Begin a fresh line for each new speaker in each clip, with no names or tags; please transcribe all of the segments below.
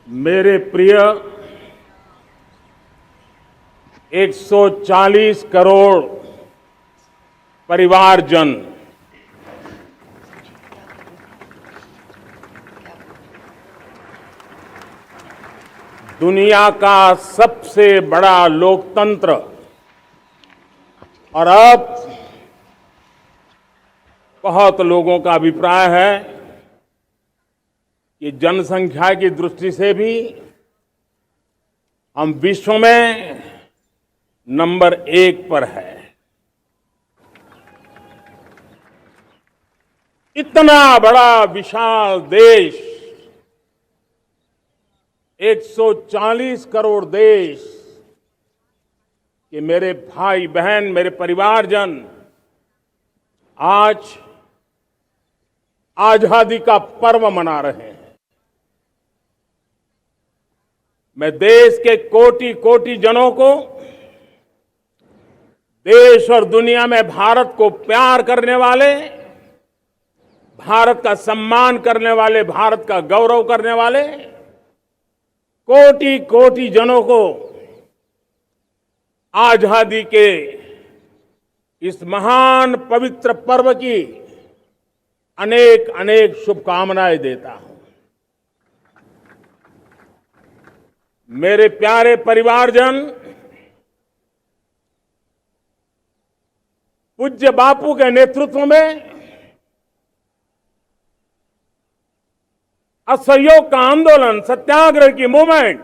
मेरे प्रिय 140 करोड़ परिवारजन, दुनिया का सबसे बड़ा लोकतंत्र और अब बहुत लोगों का अभिप्राय है कि जनसंख्या की दृष्टि से भी हम विश्व में नंबर 1 पर है। इतना बड़ा विशाल देश, 140 करोड़ देश कि मेरे भाई बहन, मेरे परिवारजन आज आजादी का पर्व मना रहे हैं। मैं देश के कोटि कोटि जनों को, देश और दुनिया में भारत को प्यार करने वाले, भारत का सम्मान करने वाले, भारत का गौरव करने वाले कोटि कोटि जनों को आजादी के इस महान पवित्र पर्व की अनेक अनेक शुभकामनाएं देता हूं। मेरे प्यारे परिवारजन, पूज्य बापू के नेतृत्व में असहयोग का आंदोलन, सत्याग्रह की मूवमेंट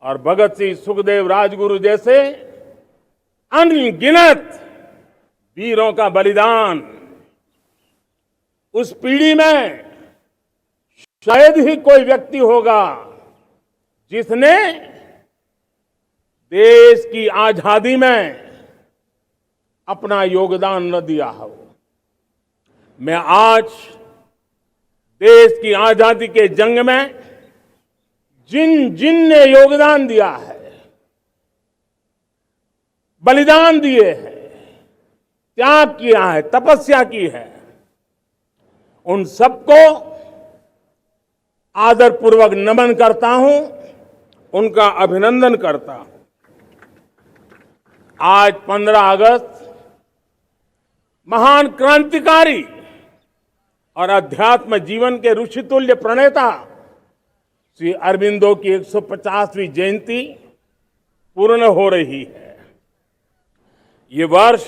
और भगत सिंह, सुखदेव, राजगुरु जैसे अनगिनत वीरों का बलिदान, उस पीढ़ी में शायद ही कोई व्यक्ति होगा जिसने देश की आजादी में अपना योगदान न दिया हो। मैं आज देश की आजादी के जंग में जिन जिन ने योगदान दिया है, बलिदान दिए हैं, त्याग किया है, तपस्या की है, उन सबको आदरपूर्वक नमन करता हूं, उनका अभिनंदन करता हूं। आज 15 अगस्त महान क्रांतिकारी और अध्यात्म जीवन के ऋषितुल्य प्रणेता श्री अरबिंदो की 150वीं जयंती पूर्ण हो रही है। ये वर्ष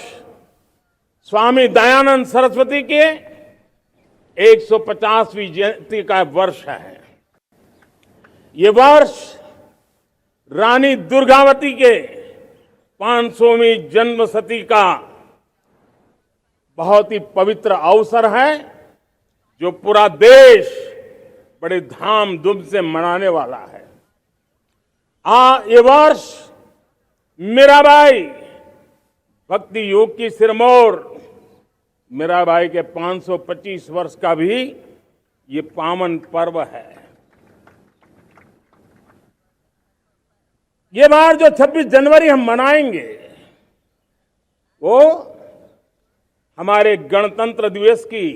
स्वामी दयानंद सरस्वती के 150वीं जयंती का वर्ष है। ये वर्ष रानी दुर्गावती के 500वीं जन्मशती का बहुत ही पवित्र अवसर है, जो पूरा देश बड़े धामधूम से मनाने वाला है। ये वर्ष मीराबाई, भक्ति योग की सिरमौर मीराबाई के 525 वर्ष का भी ये पावन पर्व है। ये बार जो 26 जनवरी हम मनाएंगे वो हमारे गणतंत्र दिवस की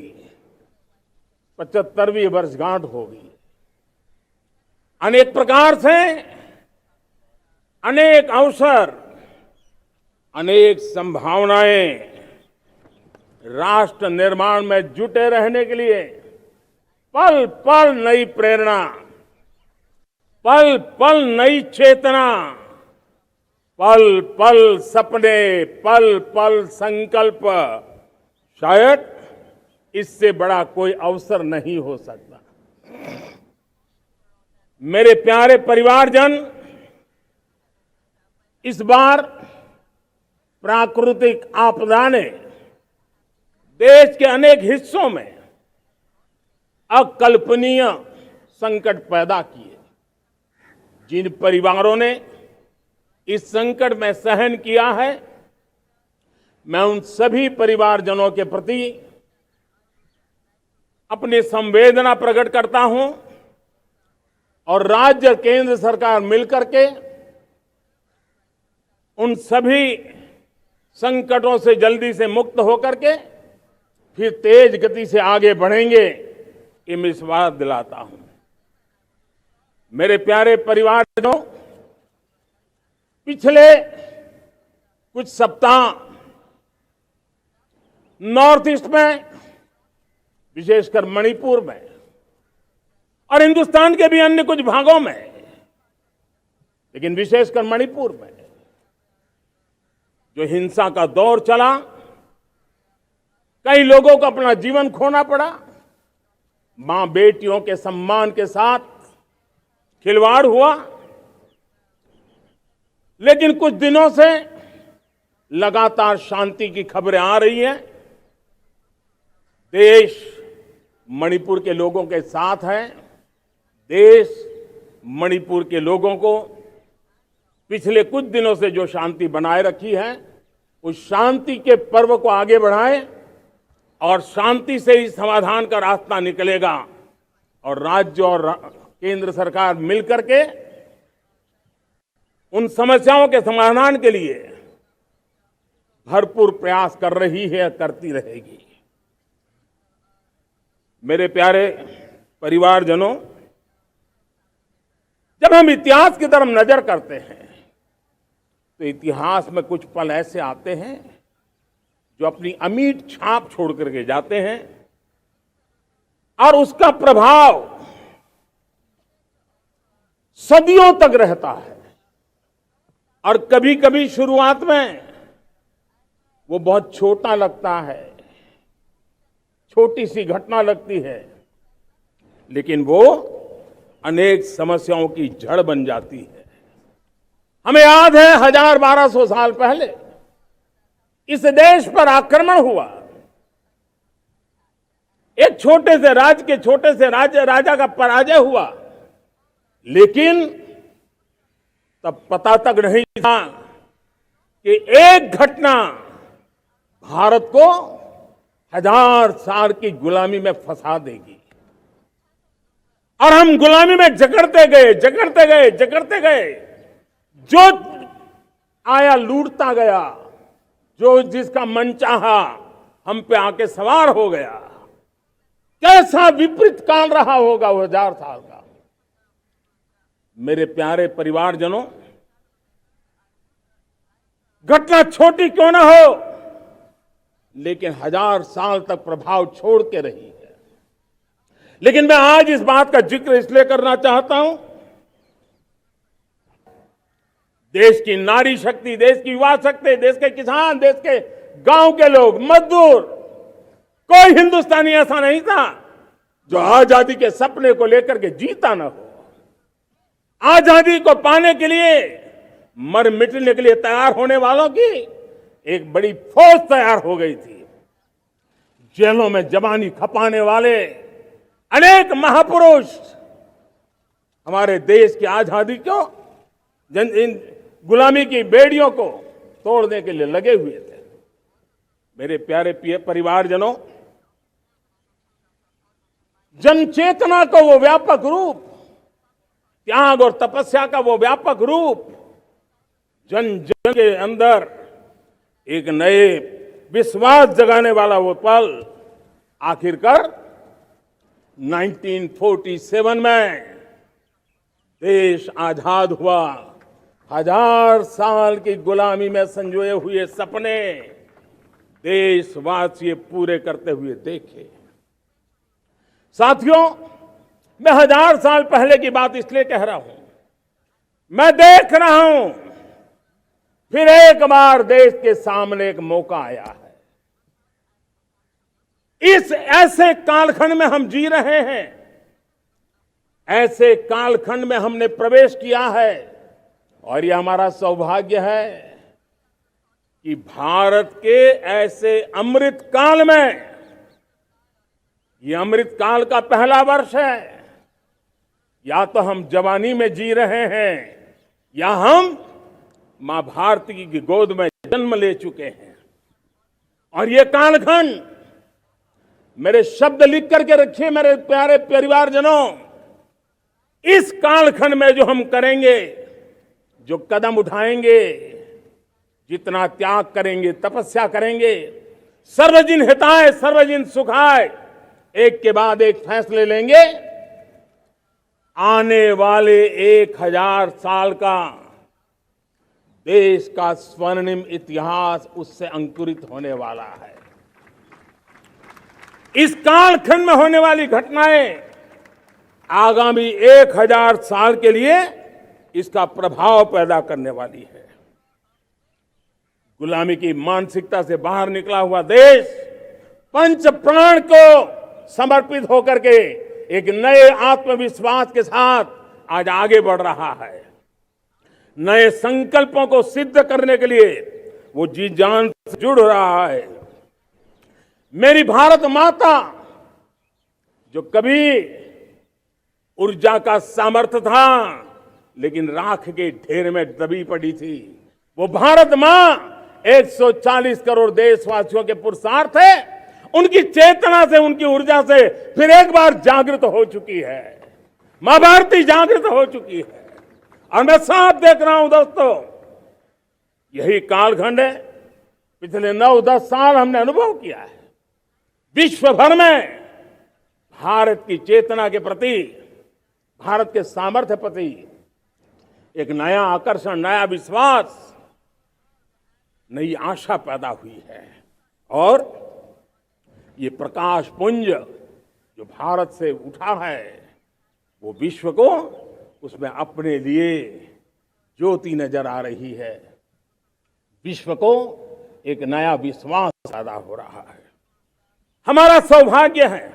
75वीं वर्षगांठ होगी। अनेक प्रकार से अनेक अवसर, अनेक संभावनाएं राष्ट्र निर्माण में जुटे रहने के लिए, पल पल नई प्रेरणा, पल पल नई चेतना, पल पल सपने, पल पल संकल्प, शायद इससे बड़ा कोई अवसर नहीं हो सकता। मेरे प्यारे परिवारजन, इस बार प्राकृतिक आपदा ने देश के अनेक हिस्सों में अकल्पनीय संकट पैदा किए। जिन परिवारों ने इस संकट में सहन किया है, मैं उन सभी परिवारजनों के प्रति अपनी संवेदना प्रकट करता हूं और राज्य और केंद्र सरकार मिलकर के उन सभी संकटों से जल्दी से मुक्त होकर के फिर तेज गति से आगे बढ़ेंगे, ये मैं विश्वास दिलाता हूं। मेरे प्यारे परिवारजनों, पिछले कुछ सप्ताह नॉर्थ ईस्ट में, विशेषकर मणिपुर में और हिंदुस्तान के भी अन्य कुछ भागों में, लेकिन विशेषकर मणिपुर में जो हिंसा का दौर चला, कई लोगों को अपना जीवन खोना पड़ा, मां बेटियों के सम्मान के साथ खिलवाड़ हुआ। लेकिन कुछ दिनों से लगातार शांति की खबरें आ रही हैं। देश मणिपुर के लोगों के साथ है। देश मणिपुर के लोगों को पिछले कुछ दिनों से जो शांति बनाए रखी है, उस शांति के पर्व को आगे बढ़ाए और शांति से ही समाधान का रास्ता निकलेगा। और राज्य और केंद्र सरकार मिलकर के उन समस्याओं के समाधान के लिए भरपूर प्रयास कर रही है, करती रहेगी। मेरे प्यारे परिवारजनों, जब हम इतिहास की तरफ नजर करते हैं तो इतिहास में कुछ पल ऐसे आते हैं जो अपनी अमिट छाप छोड़ करके जाते हैं और उसका प्रभाव सदियों तक रहता है। और कभी कभी शुरुआत में वो बहुत छोटा लगता है, छोटी सी घटना लगती है, लेकिन वो अनेक समस्याओं की जड़ बन जाती है। हमें याद है 1000-1200 साल पहले इस देश पर आक्रमण हुआ। एक छोटे से राज्य के छोटे से राजा का पराजय हुआ, लेकिन तब पता तक नहीं था कि एक घटना भारत को 1000 साल की गुलामी में फंसा देगी। और हम गुलामी में जकड़ते गए, जो आया लूटता गया, जो जिसका मन चाहा हम पे आके सवार हो गया। कैसा विपरीत काल रहा होगा वो 1000 साल का। मेरे प्यारे परिवारजनों, घटना छोटी क्यों ना हो, लेकिन 1000 साल तक प्रभाव छोड़ के रही है। लेकिन मैं आज इस बात का जिक्र इसलिए करना चाहता हूं, देश की नारी शक्ति, देश की युवा शक्ति, देश के किसान, देश के गांव के लोग, मजदूर, कोई हिंदुस्तानी ऐसा नहीं था जो आजादी के सपने को लेकर के जीता ना हो। आजादी को पाने के लिए मर मिटने के लिए तैयार होने वालों की एक बड़ी फौज तैयार हो गई थी। जेलों में जवानी खपाने वाले अनेक महापुरुष हमारे देश की आजादी को, इन गुलामी की बेड़ियों को तोड़ने के लिए लगे हुए थे। मेरे प्यारे परिवारजनों, जन चेतना का वो व्यापक रूप, त्याग और तपस्या का वो व्यापक रूप, जन जन के अंदर एक नए विश्वास जगाने वाला वो पल, आखिरकार 1947 में देश आजाद हुआ। 1000 साल की गुलामी में संजोए हुए सपने देशवासी पूरे करते हुए देखे। साथियों, मैं 1000 साल पहले की बात इसलिए कह रहा हूं, मैं देख रहा हूं फिर एक बार देश के सामने एक मौका आया है। इस ऐसे कालखंड में हम जी रहे हैं, ऐसे कालखंड में हमने प्रवेश किया है और यह हमारा सौभाग्य है कि भारत के ऐसे अमृत काल में, यह अमृत काल का पहला वर्ष है। या तो हम जवानी में जी रहे हैं या हम मां भारती की गोद में जन्म ले चुके हैं। और ये कालखंड, मेरे शब्द लिख करके रखिए मेरे प्यारे परिवारजनों, इस कालखंड में जो हम करेंगे, जो कदम उठाएंगे, जितना त्याग करेंगे, तपस्या करेंगे, सर्वजन हिताय सर्वजन सुखाय, एक के बाद एक फैसले लेंगे, आने वाले 1000 साल का देश का स्वर्णिम इतिहास उससे अंकुरित होने वाला है। इस कालखंड में होने वाली घटनाएं आगामी 1000 साल के लिए इसका प्रभाव पैदा करने वाली है। गुलामी की मानसिकता से बाहर निकला हुआ देश पंच प्राण को समर्पित होकर के एक नए आत्मविश्वास के साथ आज आगे बढ़ रहा है। नए संकल्पों को सिद्ध करने के लिए वो जी जान से जुड़ रहा है। मेरी भारत माता जो कभी ऊर्जा का सामर्थ्य था लेकिन राख के ढेर में दबी पड़ी थी, वो भारत मां 140 करोड़ देशवासियों के पुरुषार्थ है। उनकी चेतना से, उनकी ऊर्जा से फिर एक बार जागृत हो चुकी है। मां भारती जागृत हो चुकी है और मैं साफ देख रहा हूं दोस्तों, यही कालखंड है। पिछले 9-10 साल हमने अनुभव किया है विश्व भर में भारत की चेतना के प्रति, भारत के सामर्थ्य प्रति एक नया आकर्षण, नया विश्वास, नई आशा पैदा हुई है। और ये प्रकाश पुंज जो भारत से उठा है वो विश्व को उसमें अपने लिए ज्योति नजर आ रही है। विश्व को एक नया विश्वास पैदा हो रहा है। हमारा सौभाग्य है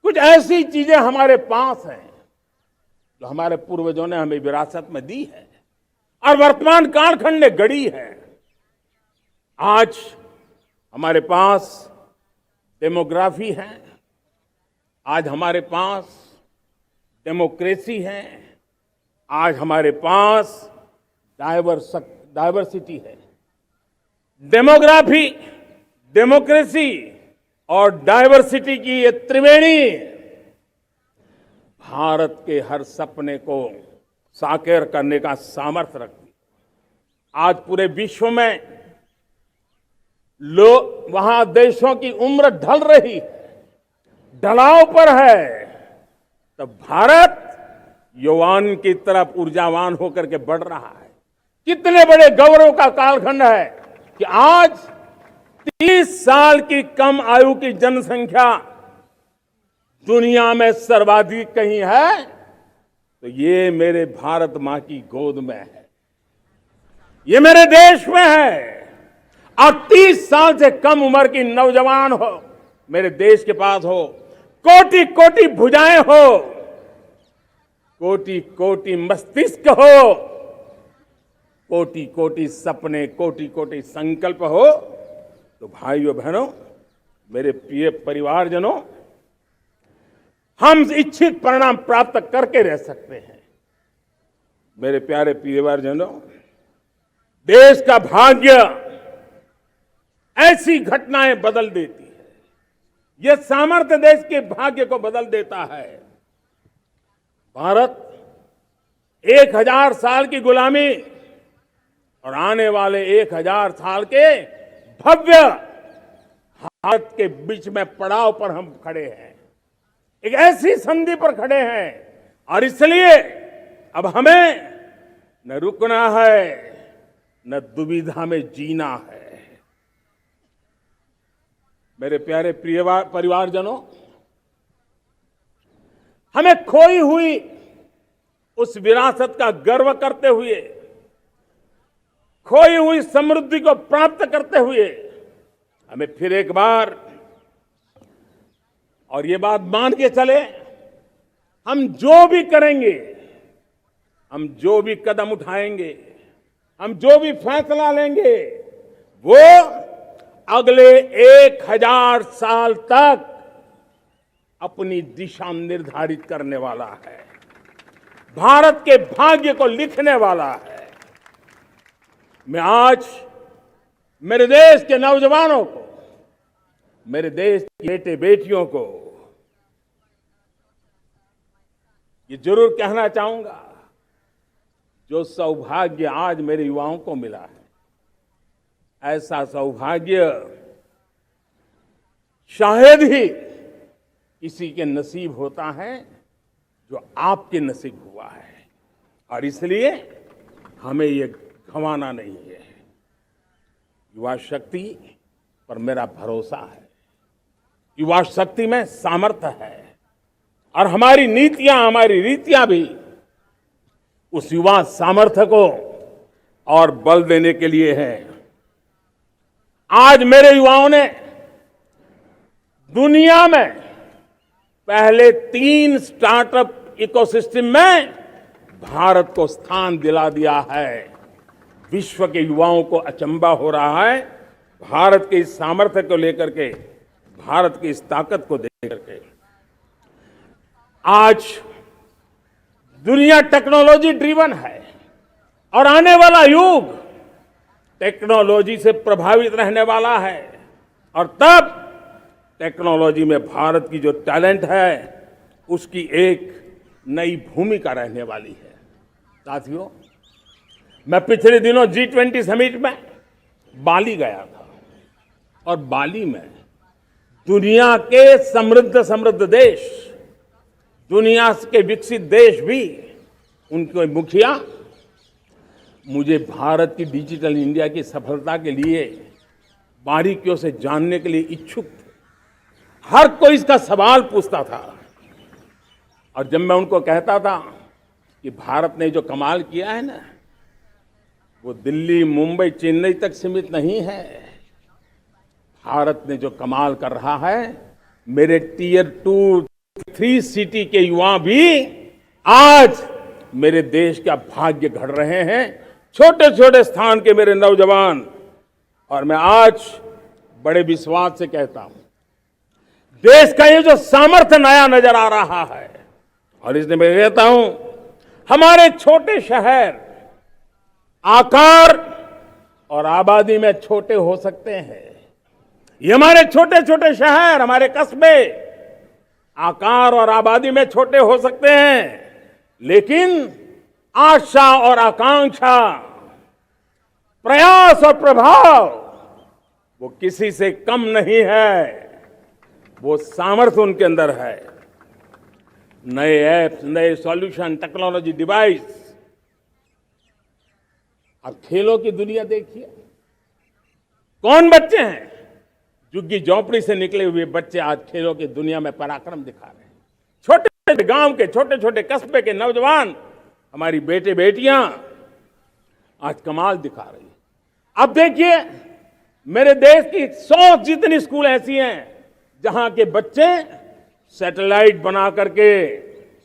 कुछ ऐसी चीजें हमारे पास हैं जो हमारे पूर्वजों ने हमें विरासत में दी है और वर्तमान कालखंड ने गढ़ी है। आज हमारे पास डेमोग्राफी है, आज हमारे पास डेमोक्रेसी है, आज हमारे पास डाइवर्सिटी है। डेमोग्राफी, डेमोक्रेसी और डाइवर्सिटी की ये त्रिवेणी भारत के हर सपने को साकार करने का सामर्थ्य रखती है। आज पूरे विश्व में लोग, वहां देशों की उम्र ढल रही है, ढलाव पर है, तब भारत युवान की तरफ ऊर्जावान होकर के बढ़ रहा है। कितने बड़े गौरव का कालखंड है कि आज 30 साल की कम आयु की जनसंख्या दुनिया में सर्वाधिक कहीं है तो ये मेरे भारत मां की गोद में है, ये मेरे देश में है। और 30 साल से कम उम्र की नौजवान हो मेरे देश के पास हो, कोटि कोटि भुजाएं हो, कोटि कोटि मस्तिष्क हो, कोटि कोटि सपने, कोटि कोटि संकल्प हो, तो भाइयों बहनों, मेरे प्रिय परिवारजनों, हम इच्छित परिणाम प्राप्त करके रह सकते हैं। मेरे प्यारे परिवारजनों, देश का भाग्य ऐसी घटनाएं बदल देती है। यह सामर्थ्य देश के भाग्य को बदल देता है। भारत 1000 साल की गुलामी और आने वाले 1000 साल के भव्य भारत के बीच में पड़ाव पर हम खड़े हैं, एक ऐसी संधि पर खड़े हैं और इसलिए अब हमें न रुकना है न दुविधा में जीना है। मेरे प्यारे प्रिय परिवारजनों, हमें खोई हुई उस विरासत का गर्व करते हुए, खोई हुई समृद्धि को प्राप्त करते हुए, हमें फिर एक बार और ये बात मान के चले, हम जो भी करेंगे, हम जो भी कदम उठाएंगे, हम जो भी फैसला लेंगे, वो अगले 1000 साल तक अपनी दिशा निर्धारित करने वाला है, भारत के भाग्य को लिखने वाला है। मैं आज मेरे देश के नौजवानों को, मेरे देश के बेटे बेटियों को ये जरूर कहना चाहूंगा, जो सौभाग्य आज मेरे युवाओं को मिला है, ऐसा सौभाग्य शायद ही किसी के नसीब होता है जो आपके नसीब हुआ है, और इसलिए हमें ये गंवाना नहीं है। युवा शक्ति पर मेरा भरोसा है, युवा शक्ति में सामर्थ्य है, और हमारी नीतियां, हमारी रीतियां भी उस युवा सामर्थ्य को और बल देने के लिए है। आज मेरे युवाओं ने दुनिया में पहले 3 स्टार्टअप इकोसिस्टम में भारत को स्थान दिला दिया है। विश्व के युवाओं को अचंभा हो रहा है भारत के इस सामर्थ्य को लेकर के, भारत की इस ताकत को देख के। आज दुनिया टेक्नोलॉजी ड्रिवन है और आने वाला युग टेक्नोलॉजी से प्रभावित रहने वाला है, और तब टेक्नोलॉजी में भारत की जो टैलेंट है उसकी एक नई भूमिका रहने वाली है। साथियों, मैं पिछले दिनों G20 समिट में बाली गया था, और बाली में दुनिया के समृद्ध देश, दुनिया के विकसित देश भी, उनके मुखिया मुझे भारत की डिजिटल इंडिया की सफलता के लिए बारीकियों से जानने के लिए इच्छुक थे। हर कोई इसका सवाल पूछता था, और जब मैं उनको कहता था कि भारत ने जो कमाल किया है ना, वो दिल्ली, मुंबई, चेन्नई तक सीमित नहीं है। भारत ने जो कमाल कर रहा है, मेरे टियर 2, 3 सिटी के युवा भी आज मेरे देश का भाग्य गढ़ रहे हैं। छोटे छोटे स्थान के मेरे नौजवान, और मैं आज बड़े विश्वास से कहता हूं, देश का ये जो सामर्थ्य नया नजर आ रहा है, और इसलिए मैं कहता हूं, हमारे छोटे शहर आकार और आबादी में छोटे हो सकते हैं। ये हमारे छोटे छोटे शहर, हमारे कस्बे आकार और आबादी में छोटे हो सकते हैं, लेकिन आशा और आकांक्षा, प्रयास और प्रभाव वो किसी से कम नहीं है। वो सामर्थ्य उनके अंदर है। नए ऐप्स, नए सॉल्यूशन, टेक्नोलॉजी डिवाइस। अब खेलों की दुनिया देखिए, कौन बच्चे हैं? झुग्गी झोंपड़ी से निकले हुए बच्चे आज खेलों की दुनिया में पराक्रम दिखा रहे हैं। छोटे गांव के, छोटे छोटे कस्बे के नौजवान, हमारी बेटे बेटियां आज कमाल दिखा रही हैं। अब देखिए, मेरे देश की 100 जितनी स्कूल ऐसी हैं जहां के बच्चे सैटेलाइट बना करके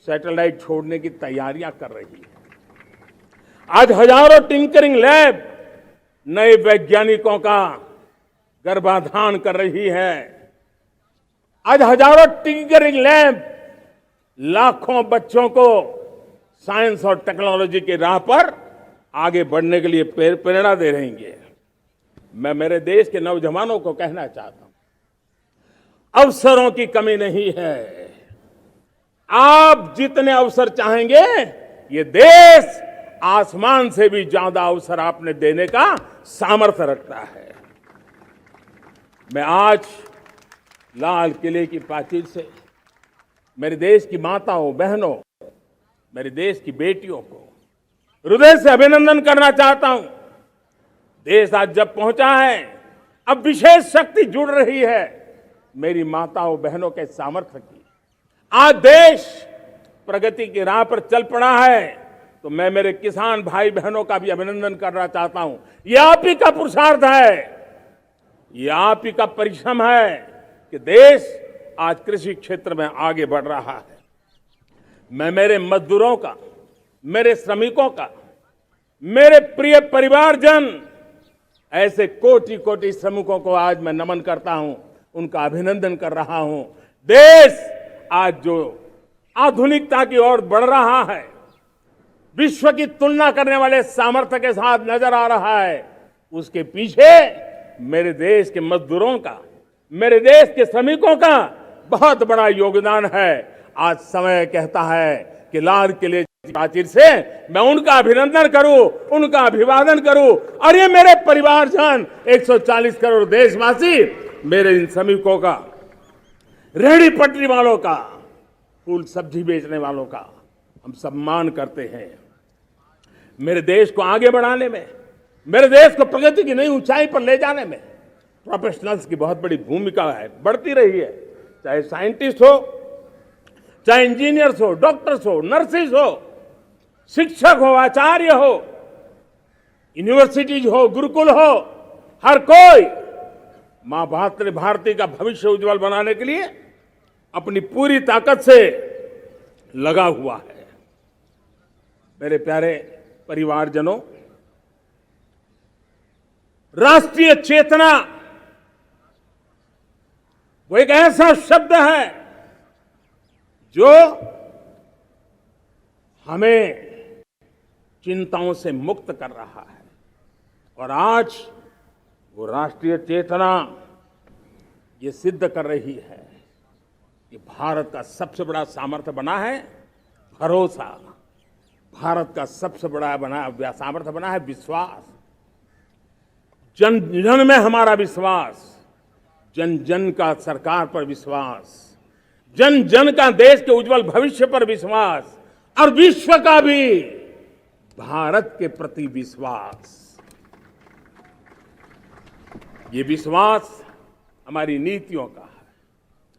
सैटेलाइट छोड़ने की तैयारियां कर रही हैं। आज हजारों टिंकरिंग लैब नए वैज्ञानिकों का गर्भाधान कर रही है। आज हजारों टिंकरिंग लैब लाखों बच्चों को साइंस और टेक्नोलॉजी की राह पर आगे बढ़ने के लिए प्रेरणा दे रही है। मैं मेरे देश के नौजवानों को कहना चाहता हूं, अवसरों की कमी नहीं है। आप जितने अवसर चाहेंगे, ये देश आसमान से भी ज्यादा अवसर आपने देने का सामर्थ्य रखता है। मैं आज लाल किले की प्राचीर से मेरे देश की माताओं, बहनों, मेरे देश की बेटियों को हृदय से अभिनंदन करना चाहता हूं। देश आज जब पहुंचा है, अब विशेष शक्ति जुड़ रही है मेरी माताओं बहनों के सामर्थ्य की। आज देश प्रगति की राह पर चल पड़ा है, तो मैं मेरे किसान भाई बहनों का भी अभिनंदन करना चाहता हूं। ये आप ही का पुरुषार्थ है, ये आप ही का परिश्रम है कि देश आज कृषि क्षेत्र में आगे बढ़ रहा है। मैं मेरे मजदूरों का, मेरे श्रमिकों का, मेरे प्रिय परिवारजन, ऐसे कोटि कोटि श्रमिकों को आज मैं नमन करता हूं, उनका अभिनंदन कर रहा हूं। देश आज जो आधुनिकता की ओर बढ़ रहा है, विश्व की तुलना करने वाले सामर्थ्य के साथ नजर आ रहा है, उसके पीछे मेरे देश के मजदूरों का, मेरे देश के श्रमिकों का बहुत बड़ा योगदान है। आज समय कहता है कि लाल किले की प्राचीर से मैं उनका अभिनंदन करूं, उनका अभिवादन करूं, और ये मेरे परिवारजन 140 करोड़ देशवासी, मेरे इन श्रमिकों का, रेहड़ी पटरी वालों का, फूल सब्जी बेचने वालों का हम सम्मान करते हैं। मेरे देश को आगे बढ़ाने में, मेरे देश को प्रगति की नई ऊंचाई पर ले जाने में प्रोफेशनल्स की बहुत बड़ी भूमिका है, बढ़ती रही है। चाहे साइंटिस्ट हो, चाहे इंजीनियर्स हो, डॉक्टर्स हो, नर्सिस हो, शिक्षक हो, आचार्य हो, यूनिवर्सिटीज हो, गुरुकुल हो, हर कोई मां भारती का भविष्य उज्जवल बनाने के लिए अपनी पूरी ताकत से लगा हुआ है। मेरे प्यारे परिवारजनों, राष्ट्रीय चेतना वो एक ऐसा शब्द है जो हमें चिंताओं से मुक्त कर रहा है। और आज वो राष्ट्रीय चेतना ये सिद्ध कर रही है कि भारत का सबसे बड़ा सामर्थ्य बना है भरोसा, भारत का सबसे बड़ा सामर्थ्य बना है विश्वास। जन जन में हमारा विश्वास, जन जन का सरकार पर विश्वास, जन जन का देश के उज्जवल भविष्य पर विश्वास, और विश्व का भी भारत के प्रति विश्वास। ये विश्वास हमारी नीतियों का है,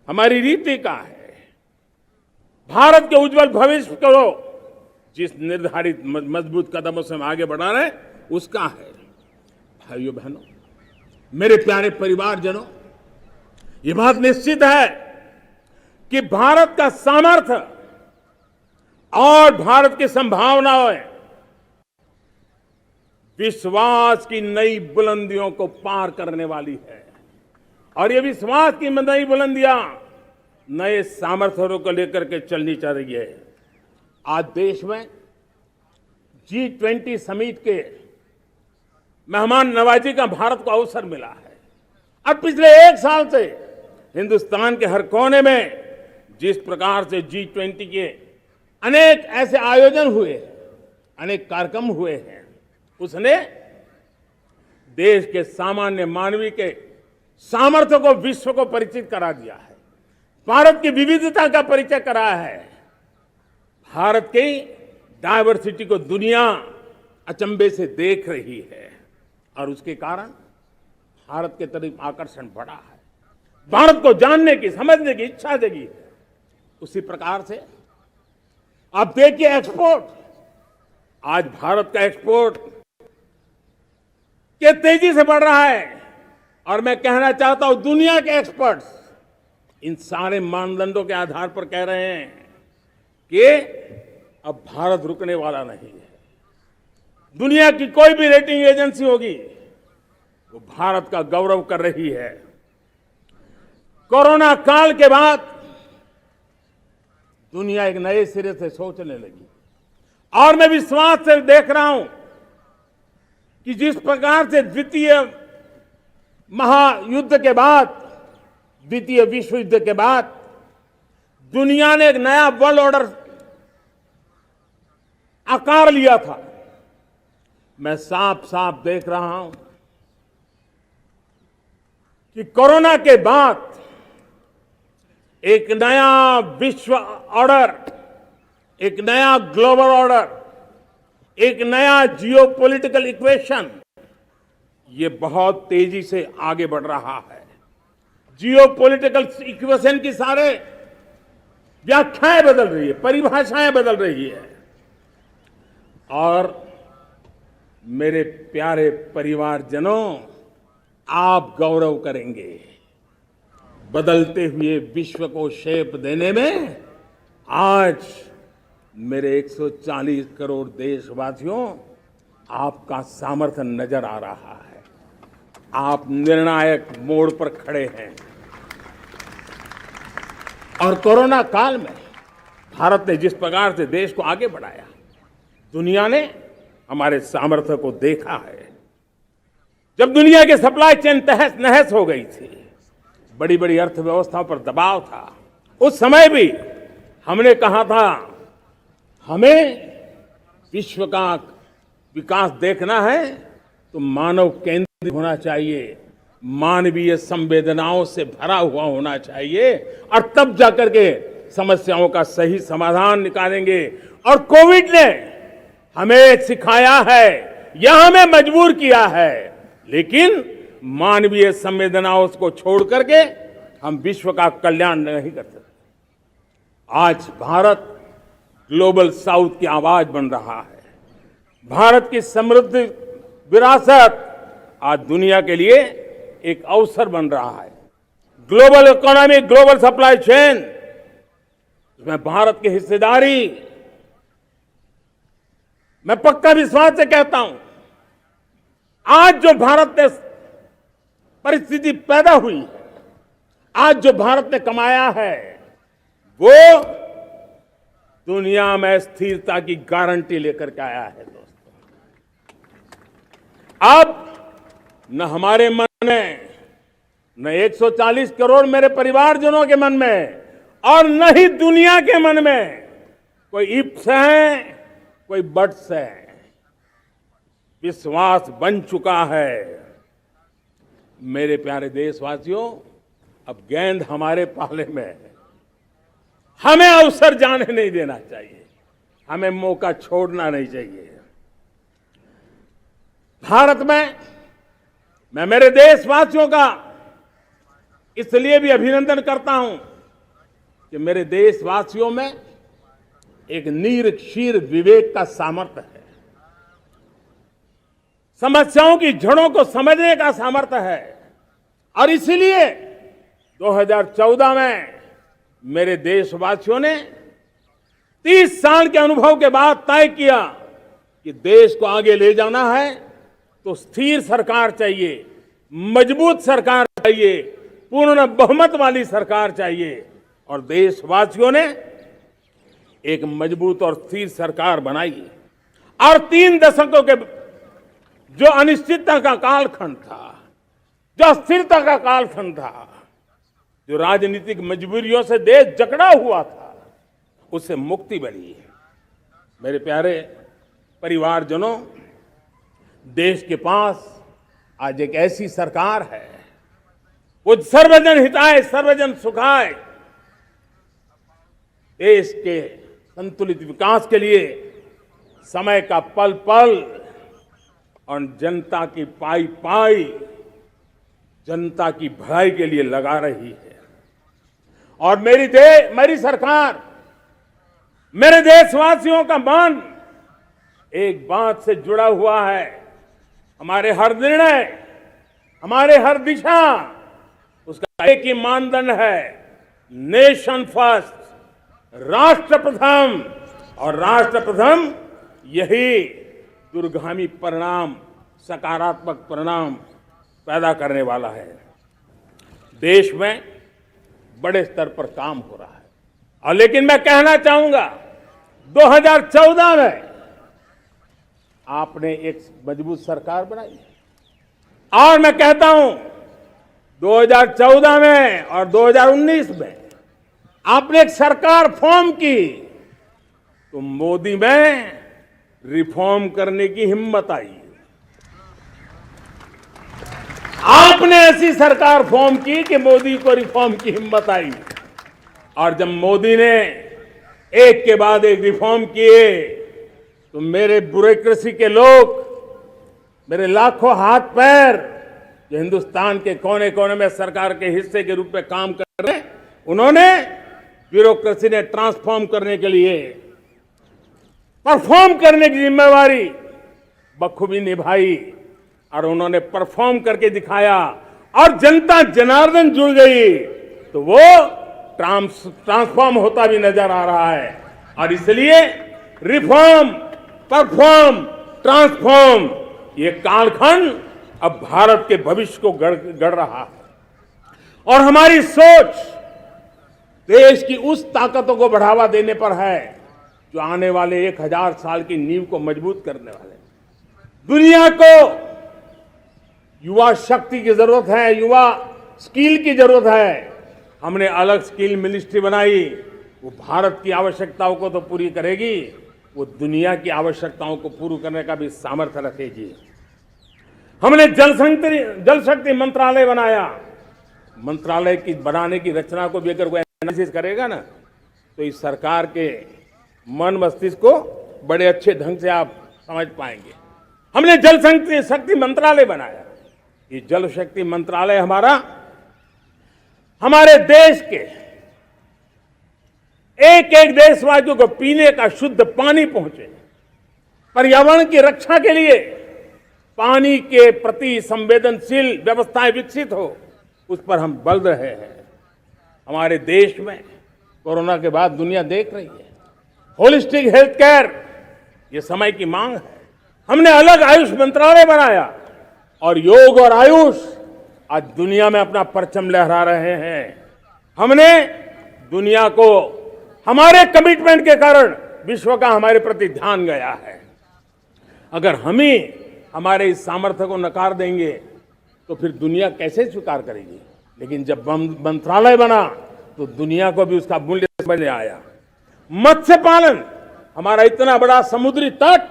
हमारी रीति का है। भारत के उज्जवल भविष्य को जिस निर्धारित मजबूत कदमों से हम आगे बढ़ा रहे हैं उसका है। भाइयों बहनों, मेरे प्यारे परिवारजनों, ये बात निश्चित है कि भारत का सामर्थ्य और भारत की संभावनाएं विश्वास की नई बुलंदियों को पार करने वाली है। और ये विश्वास की नई बुलंदियां नए सामर्थ्यों को लेकर के चलनी चाह रही है। आज देश में G20 समिट के मेहमान नवाजी का भारत को अवसर मिला है। अब पिछले एक साल से हिंदुस्तान के हर कोने में जिस प्रकार से G20 के अनेक ऐसे आयोजन हुए, अनेक कार्यक्रम हुए हैं, उसने देश के सामान्य मानवीय के सामर्थ्य को विश्व को परिचित करा दिया है। भारत की विविधता का परिचय कराया है। भारत की डायवर्सिटी को दुनिया अचंभे से देख रही है और उसके कारण भारत के तरफ आकर्षण बढ़ा है। भारत को जानने की, समझने की इच्छा जगी है। उसी प्रकार से आप देखिए एक्सपोर्ट, आज भारत का एक्सपोर्ट के तेजी से बढ़ रहा है। और मैं कहना चाहता हूं, दुनिया के एक्सपर्ट्स इन सारे मानदंडों के आधार पर कह रहे हैं कि अब भारत रुकने वाला नहीं है। दुनिया की कोई भी रेटिंग एजेंसी होगी वो भारत का गौरव कर रही है। कोरोना काल के बाद दुनिया एक नए सिरे से सोचने लगी और मैं विश्वास से देख रहा हूं कि जिस प्रकार से द्वितीय महायुद्ध के बाद, द्वितीय विश्व युद्ध के बाद दुनिया ने एक नया वर्ल्ड ऑर्डर आकार लिया था, मैं साफ साफ देख रहा हूं कि कोरोना के बाद एक नया विश्व ऑर्डर, एक नया ग्लोबल ऑर्डर, एक नया जियोपॉलिटिकल इक्वेशन ये बहुत तेजी से आगे बढ़ रहा है। जियोपॉलिटिकल इक्वेशन की सारे व्याख्याएं बदल रही है, परिभाषाएं बदल रही है। और मेरे प्यारे परिवारजनों, आप गौरव करेंगे। बदलते हुए विश्व को शेप देने में आज मेरे 140 करोड़ देशवासियों आपका सामर्थ्य नजर आ रहा है। आप निर्णायक मोड़ पर खड़े हैं। और कोरोना काल में भारत ने जिस प्रकार से देश को आगे बढ़ाया, दुनिया ने हमारे सामर्थ्य को देखा है। जब दुनिया की सप्लाई चेन तहस नहस हो गई थी, बड़ी बड़ी अर्थव्यवस्थाओं पर दबाव था, उस समय भी हमने कहा था हमें विश्व का विकास देखना है तो मानव केंद्रित होना चाहिए, मानवीय संवेदनाओं से भरा हुआ होना चाहिए, और तब जाकर के समस्याओं का सही समाधान निकालेंगे। और कोविड ने हमें सिखाया है या हमें मजबूर किया है, लेकिन मानवीय संवेदनाओं को छोड़ करके हम विश्व का कल्याण नहीं कर सकते। आज भारत ग्लोबल साउथ की आवाज बन रहा है। भारत की समृद्ध विरासत आज दुनिया के लिए एक अवसर बन रहा है। Global economy, global supply chain, इसमें भारत की हिस्सेदारी, मैं पक्का विश्वास से कहता हूं, आज जो भारत ने परिस्थिति पैदा हुई है, आज जो भारत ने कमाया है, वो दुनिया में स्थिरता की गारंटी लेकर के आया है। दोस्तों, अब न हमारे मन में, न 140 करोड़ मेरे परिवारजनों के मन में, और न ही दुनिया के मन में कोई इफ्स है, कोई बट्स है। विश्वास बन चुका है। मेरे प्यारे देशवासियों, अब गेंद हमारे पाले में है। हमें अवसर जाने नहीं देना चाहिए, हमें मौका छोड़ना नहीं चाहिए। भारत में मैं मेरे देशवासियों का इसलिए भी अभिनंदन करता हूं कि मेरे देशवासियों में एक निरक्षीर विवेक का सामर्थ्य है, समस्याओं की जड़ों को समझने का सामर्थ्य है। और इसलिए 2014 में मेरे देशवासियों ने 30 साल के अनुभव के बाद तय किया कि देश को आगे ले जाना है तो स्थिर सरकार चाहिए, मजबूत सरकार चाहिए, पूर्ण बहुमत वाली सरकार चाहिए। और देशवासियों ने एक मजबूत और स्थिर सरकार बनाई। और 3 दशकों के जो अनिश्चितता का कालखंड था, जो अस्थिरता का कालखंड था, जो राजनीतिक मजबूरियों से देश जकड़ा हुआ था, उससे मुक्ति मिली है। मेरे प्यारे परिवारजनों, देश के पास आज एक ऐसी सरकार है, वो सर्वजन हिताय सर्वजन सुखाय, देश के संतुलित विकास के लिए समय का पल पल और जनता की पाई पाई, जनता की भलाई के लिए लगा रही है। और मेरी सरकार, मेरे देशवासियों का मन एक बात से जुड़ा हुआ है। हमारे हर निर्णय, हमारे हर दिशा, उसका एक ही मानदंड है, नेशन फर्स्ट, राष्ट्र प्रथम। और राष्ट्र प्रथम यही दूरगामी परिणाम, सकारात्मक परिणाम पैदा करने वाला है। देश में बड़े स्तर पर काम हो रहा है। और लेकिन मैं कहना चाहूंगा, 2014 में आपने एक मजबूत सरकार बनाई, और मैं कहता हूं 2014 में और 2019 में आपने एक सरकार फॉर्म की, तो मोदी में रिफॉर्म करने की हिम्मत आई। आपने ऐसी सरकार फॉर्म की कि मोदी को रिफॉर्म की हिम्मत आई। और जब मोदी ने एक के बाद एक रिफॉर्म किए, तो मेरे ब्यूरोक्रेसी के लोग, मेरे लाखों हाथ पैर जो हिंदुस्तान के कोने कोने में सरकार के हिस्से के रूप में काम कर रहे हैं, उन्होंने ब्यूरोक्रेसी ने ट्रांसफॉर्म करने के लिए, परफॉर्म करने की जिम्मेवारी बखूबी निभाई। और उन्होंने परफॉर्म करके दिखाया, और जनता जनार्दन जुड़ गई, तो वो ट्रांसफॉर्म होता भी नजर आ रहा है। और इसलिए रिफॉर्म, परफॉर्म, ट्रांसफॉर्म, ये कालखंड अब भारत के भविष्य को गढ़ रहा है। और हमारी सोच देश की उस ताकतों को बढ़ावा देने पर है जो आने वाले 1000 साल की नींव को मजबूत करने वाले। दुनिया को युवा शक्ति की जरूरत है, युवा स्किल की जरूरत है। हमने अलग स्किल मिनिस्ट्री बनाई, वो भारत की आवश्यकताओं को तो पूरी करेगी, वो दुनिया की आवश्यकताओं को पूरी करने का भी सामर्थ्य रखेगी। हमने जल शक्ति मंत्रालय बनाया। मंत्रालय की बनाने की रचना को भी अगर कोई एनालिसिस करेगा ना, तो इस सरकार के मन मस्तिष्क को बड़े अच्छे ढंग से आप समझ पाएंगे। हमने जल शक्ति मंत्रालय बनाया। ये जल शक्ति मंत्रालय हमारे देश के एक एक देशवासियों को पीने का शुद्ध पानी पहुंचे, पर्यावरण की रक्षा के लिए पानी के प्रति संवेदनशील व्यवस्थाएं विकसित हो, उस पर हम बल रहे हैं। हमारे देश में कोरोना के बाद दुनिया देख रही है होलिस्टिक हेल्थ केयर, ये समय की मांग है। हमने अलग आयुष मंत्रालय बनाया और योग और आयुष आज दुनिया में अपना परचम लहरा रहे हैं। हमने दुनिया को हमारे कमिटमेंट के कारण विश्व का हमारे प्रति ध्यान गया है। अगर हम ही हमारे इस सामर्थ्य को नकार देंगे तो फिर दुनिया कैसे स्वीकार करेगी। लेकिन जब मंत्रालय बना तो दुनिया को भी उसका मूल्य समझ में आया। मत्स्य पालन, हमारा इतना बड़ा समुद्री तट,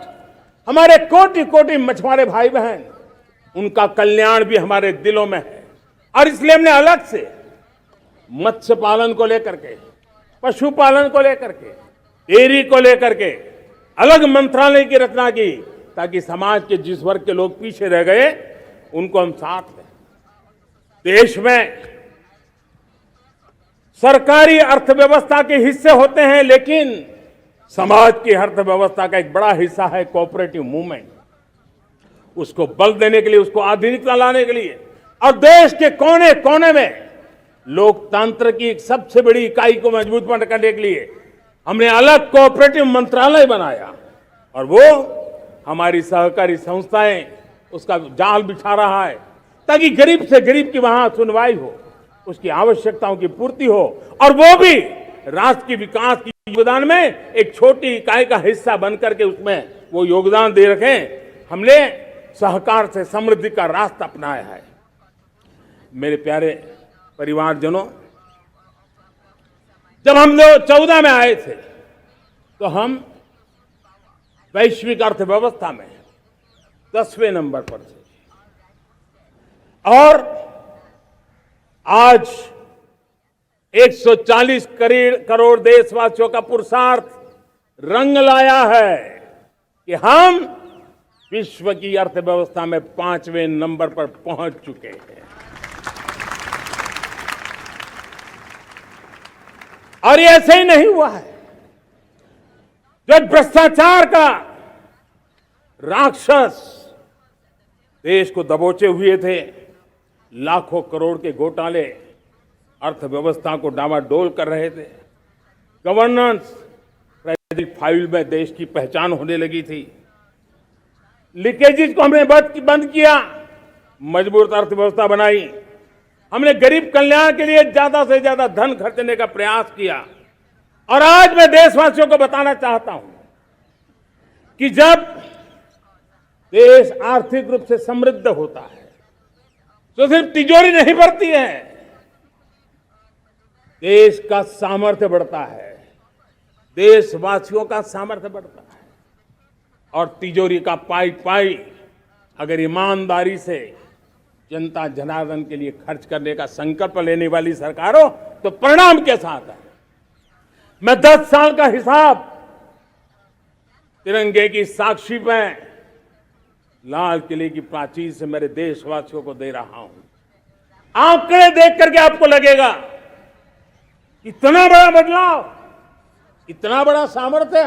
हमारे कोटि कोटि मछुआरे भाई बहन, उनका कल्याण भी हमारे दिलों में है। और इसलिए हमने अलग से मत्स्य पालन को लेकर के, पशुपालन को लेकर के, डेयरी को लेकर के अलग मंत्रालय की रचना की, ताकि समाज के जिस वर्ग के लोग पीछे रह गए उनको हम साथ लें। देश में सरकारी अर्थव्यवस्था के हिस्से होते हैं, लेकिन समाज की अर्थव्यवस्था का एक बड़ा हिस्सा है कोऑपरेटिव मूवमेंट। उसको बल देने के लिए, उसको आधुनिकता लाने के लिए और देश के कोने कोने में लोकतंत्र की एक सबसे बड़ी इकाई को मजबूत करने के लिए हमने अलग कोऑपरेटिव मंत्रालय बनाया। और वो हमारी सहकारी संस्थाएं उसका जाल बिछा रहा है, ताकि गरीब से गरीब की वहां सुनवाई हो, उसकी आवश्यकताओं की पूर्ति हो, और वो भी राष्ट्र के विकास की योगदान में एक छोटी इकाई का हिस्सा बनकर के उसमें वो योगदान दे रखें। हमने सहकार से समृद्धि का रास्ता अपनाया है। मेरे प्यारे परिवारजनों, जब हम लोग 14 में आए थे तो हम वैश्विक अर्थव्यवस्था में 10वें नंबर पर थे, और आज 140 करोड़ देशवासियों का पुरुषार्थ रंग लाया है कि हम विश्व की अर्थव्यवस्था में 5वें नंबर पर पहुंच चुके हैं। और ये ऐसे ही नहीं हुआ है। जो भ्रष्टाचार का राक्षस देश को दबोचे हुए थे, लाखों करोड़ के घोटाले अर्थव्यवस्था को डामाडोल कर रहे थे, गवर्नेंस क्राइसिस फाइल में देश की पहचान होने लगी थी, लीकेजेस को हमने बंद किया, मजबूत अर्थव्यवस्था बनाई, हमने गरीब कल्याण के लिए ज्यादा से ज्यादा धन खर्चने का प्रयास किया। और आज मैं देशवासियों को बताना चाहता हूं कि जब देश आर्थिक रूप से समृद्ध होता है तो सिर्फ तिजोरी नहीं भरती है, देश का सामर्थ्य बढ़ता है, देशवासियों का सामर्थ्य बढ़ता है। और तिजोरी का पाई पाई अगर ईमानदारी से जनता जनार्दन के लिए खर्च करने का संकल्प लेने वाली सरकार हो तो परिणाम के साथ है। मैं 10 साल का हिसाब तिरंगे की साक्षी में लाल किले की प्राचीर से मेरे देशवासियों को दे रहा हूं। आंकड़े देख करके आपको लगेगा इतना बड़ा बदलाव, इतना बड़ा सामर्थ्य।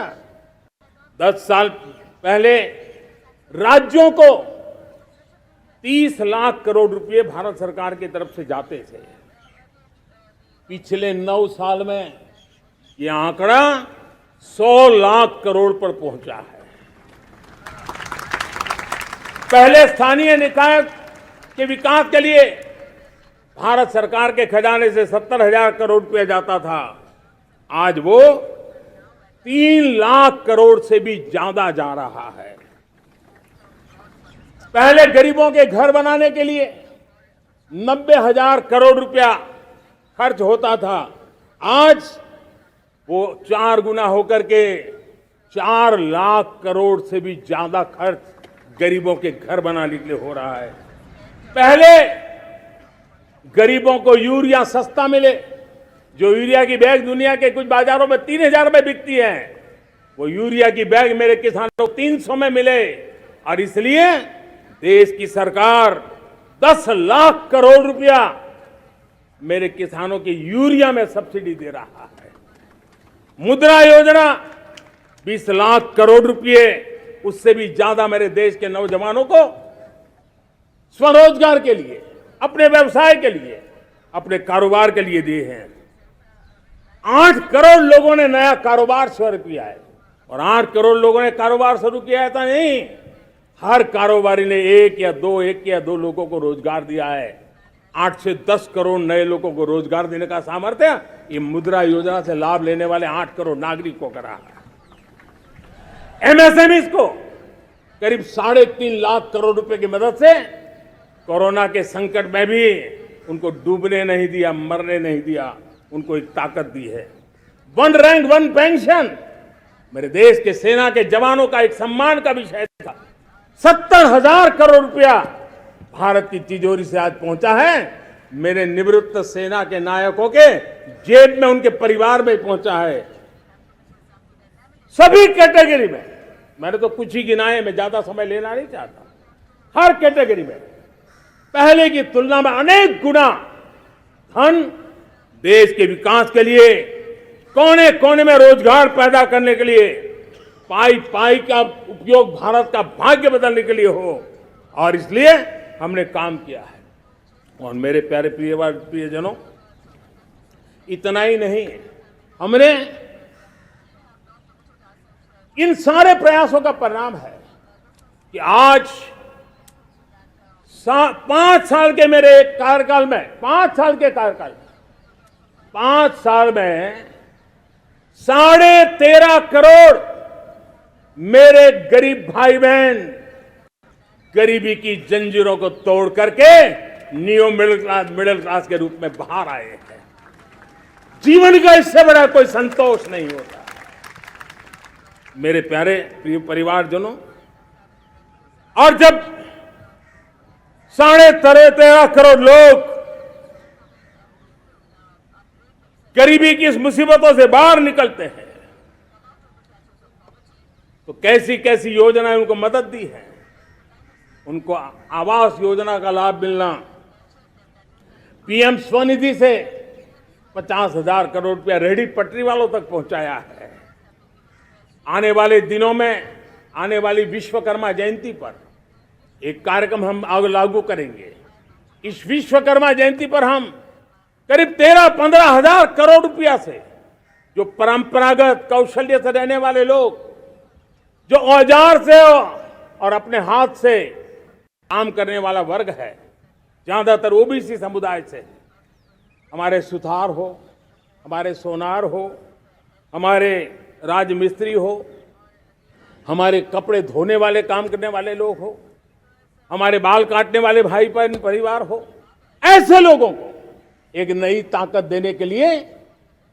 10 साल पहले राज्यों को 30 लाख करोड़ रुपए भारत सरकार की तरफ से जाते थे। पिछले 9 साल में यह आंकड़ा 100 लाख करोड़ पर पहुंचा है। पहले स्थानीय निकाय के विकास के लिए भारत सरकार के खजाने से 70,000 करोड़ रुपया जाता था, आज वो 3 लाख करोड़ से भी ज्यादा जा रहा है। पहले गरीबों के घर बनाने के लिए 90,000 करोड़ रुपया खर्च होता था, आज वो 4 गुना होकर के 4 लाख करोड़ से भी ज्यादा खर्च गरीबों के घर बनाने के लिए हो रहा है। पहले गरीबों को यूरिया सस्ता मिले, जो यूरिया की बैग दुनिया के कुछ बाजारों में 3,000 में बिकती है, वो यूरिया की बैग मेरे किसानों को 300 में मिले। और इसलिए देश की सरकार 10 लाख करोड़ रुपया मेरे किसानों की यूरिया में सब्सिडी दे रहा है। मुद्रा योजना 20 लाख करोड़ रुपए, उससे भी ज्यादा मेरे देश के नौजवानों को स्वरोजगार के लिए, अपने व्यवसाय के लिए, अपने कारोबार के लिए दिए हैं। 8 करोड़ लोगों ने नया कारोबार शुरू किया है। और 8 करोड़ लोगों ने कारोबार शुरू किया है ऐसा नहीं, हर कारोबारी ने एक या दो लोगों को रोजगार दिया है। 8 से 10 करोड़ नए लोगों को रोजगार देने का सामर्थ्य ये मुद्रा योजना से लाभ लेने वाले 8 करोड़ नागरिकों को करा है। एमएसएमईज को करीब 3.5 लाख करोड़ रुपए की मदद से कोरोना के संकट में भी उनको डूबने नहीं दिया, मरने नहीं दिया, उनको एक ताकत दी है। 1 रैंक 1 पेंशन मेरे देश के सेना के जवानों का एक सम्मान का विषय था। 70,000 करोड़ रुपया भारत की तिजोरी से आज पहुंचा है, मेरे निवृत्त सेना के नायकों के जेब में, उनके परिवार में पहुंचा है। सभी कैटेगरी में, मैंने तो कुछ ही गिनाए, मैं ज्यादा समय लेना नहीं चाहता। हर कैटेगरी में पहले की तुलना में अनेक गुना धन देश के विकास के लिए, कोने कोने में रोजगार पैदा करने के लिए, पाई पाई का उपयोग भारत का भाग्य बदलने के लिए हो, और इसलिए हमने काम किया है। और मेरे प्यारे प्रियजनों, इतना ही नहीं, हमने इन सारे प्रयासों का परिणाम है कि आज 5 साल के मेरे कार्यकाल में, 5 साल के कार्यकाल में, 5 साल में 13.5 करोड़ मेरे गरीब भाई बहन गरीबी की जंजीरों को तोड़ करके न्यू मिडिल क्लास के रूप में बाहर आए हैं। जीवन का इससे बड़ा कोई संतोष नहीं होता। मेरे प्यारे प्रिय परिवारजनों, और जब 13.5 करोड़ लोग गरीबी की इस मुसीबतों से बाहर निकलते हैं, तो कैसी कैसी योजनाएं उनको मदद दी है। उनको आवास योजना का लाभ मिलना, पीएम स्वनिधि से 50,000 करोड़ रुपया रेहड़ी पटरी वालों तक पहुंचाया है। आने वाले दिनों में, आने वाली विश्वकर्मा जयंती पर एक कार्यक्रम हम लागू करेंगे। इस विश्वकर्मा जयंती पर हम करीब 13-15 हजार करोड़ रुपया से, जो परंपरागत कौशल्य से रहने वाले लोग, जो औजार से और अपने हाथ से काम करने वाला वर्ग है, ज्यादातर ओबीसी समुदाय से, हमारे सुथार हो, हमारे सोनार हो, हमारे राजमिस्त्री हो, हमारे कपड़े धोने वाले काम करने वाले लोग हो, हमारे बाल काटने वाले भाई बहन परिवार हो, ऐसे लोगों को एक नई ताकत देने के लिए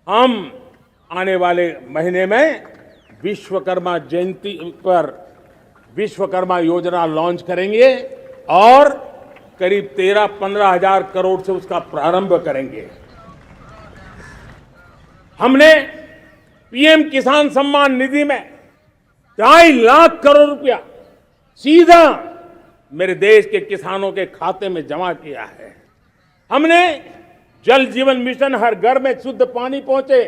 हम आने वाले महीने में विश्वकर्मा जयंती पर विश्वकर्मा योजना लॉन्च करेंगे और करीब 13-15 हजार करोड़ से उसका प्रारंभ करेंगे। हमने पीएम किसान सम्मान निधि में 2.5 लाख करोड़ रुपया सीधा मेरे देश के किसानों के खाते में जमा किया है। हमने जल जीवन मिशन, हर घर में शुद्ध पानी पहुंचे,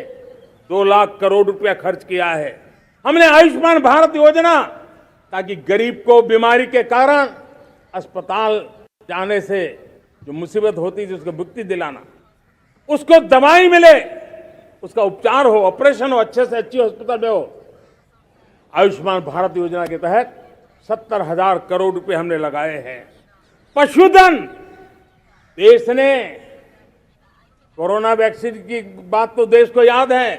2 लाख करोड़ रुपया खर्च किया है। हमने आयुष्मान भारत योजना, ताकि गरीब को बीमारी के कारण अस्पताल जाने से जो मुसीबत होती थी उसको मुक्ति दिलाना, उसको दवाई मिले, उसका उपचार हो, ऑपरेशन हो, अच्छे से अच्छी हॉस्पिटल में हो। आयुष्मान भारत योजना के तहत 70,000 करोड़ रुपए हमने लगाए हैं। पशुधन, देश ने कोरोना वैक्सीन की बात तो देश को याद है,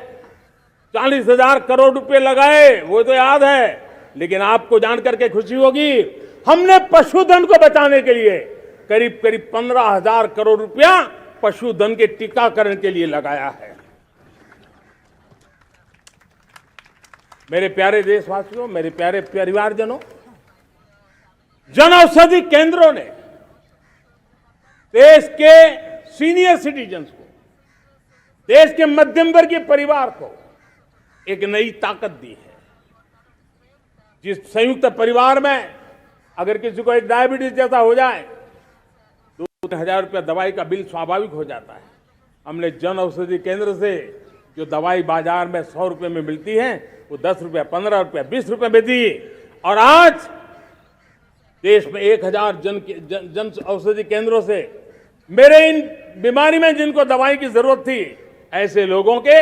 40,000 करोड़ रुपए लगाए, वो तो याद है। लेकिन आपको जानकर के खुशी होगी, हमने पशुधन को बचाने के लिए करीब 15,000 करोड़ रुपया पशुधन के टीकाकरण के लिए लगाया है। मेरे प्यारे देशवासियों, मेरे प्यारे परिवारजनों, जन औषधि केंद्रों ने देश के सीनियर सिटीजन्स को देश के मध्यम वर्गीय परिवार को एक नई ताकत दी है। जिस संयुक्त परिवार में अगर किसी को एक डायबिटीज जैसा हो जाए, 2,000 रुपया दवाई का बिल स्वाभाविक हो जाता है। हमने जन औषधि केंद्र से जो दवाई बाजार में 100 रुपए में मिलती है, वो 10 रुपया, 15 रुपया, 20 रुपए में दी। और आज देश में 1,000 जन औषधि केंद्रों से मेरे इन बीमारी में जिनको दवाई की जरूरत थी, ऐसे लोगों के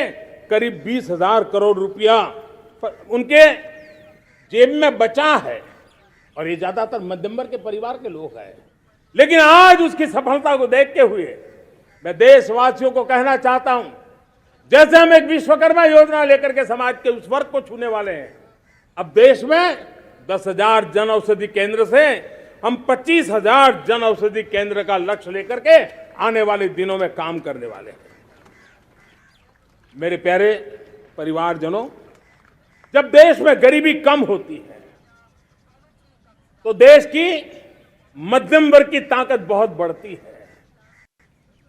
करीब 20,000 करोड़ रुपया उनके जेब में बचा है। और ये ज्यादातर मध्यम वर्ग के परिवार के लोग हैं। लेकिन आज उसकी सफलता को देखते हुए मैं देशवासियों को कहना चाहता हूं, जैसे हम एक विश्वकर्मा योजना लेकर के समाज के उस वर्ग को छूने वाले हैं, अब देश में 10,000 जन औषधि केंद्र से हम 25,000 जन औषधि केंद्र का लक्ष्य लेकर के आने वाले दिनों में काम करने वाले हैं। मेरे प्यारे परिवारजनों, जब देश में गरीबी कम होती है तो देश की मध्यम वर्ग की ताकत बहुत बढ़ती है।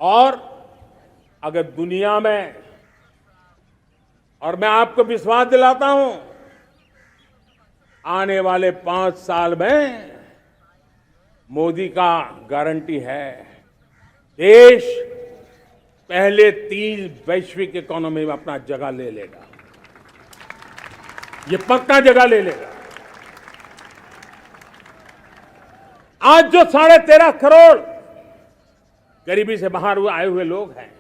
और अगर दुनिया में, और मैं आपको विश्वास दिलाता हूं, आने वाले 5 साल में मोदी का गारंटी है, देश पहले 3 वैश्विक इकोनॉमी में अपना जगह ले लेगा। ये पक्का जगह ले लेगा। आज जो 13.5 करोड़ गरीबी से बाहर आए हुए लोग हैं,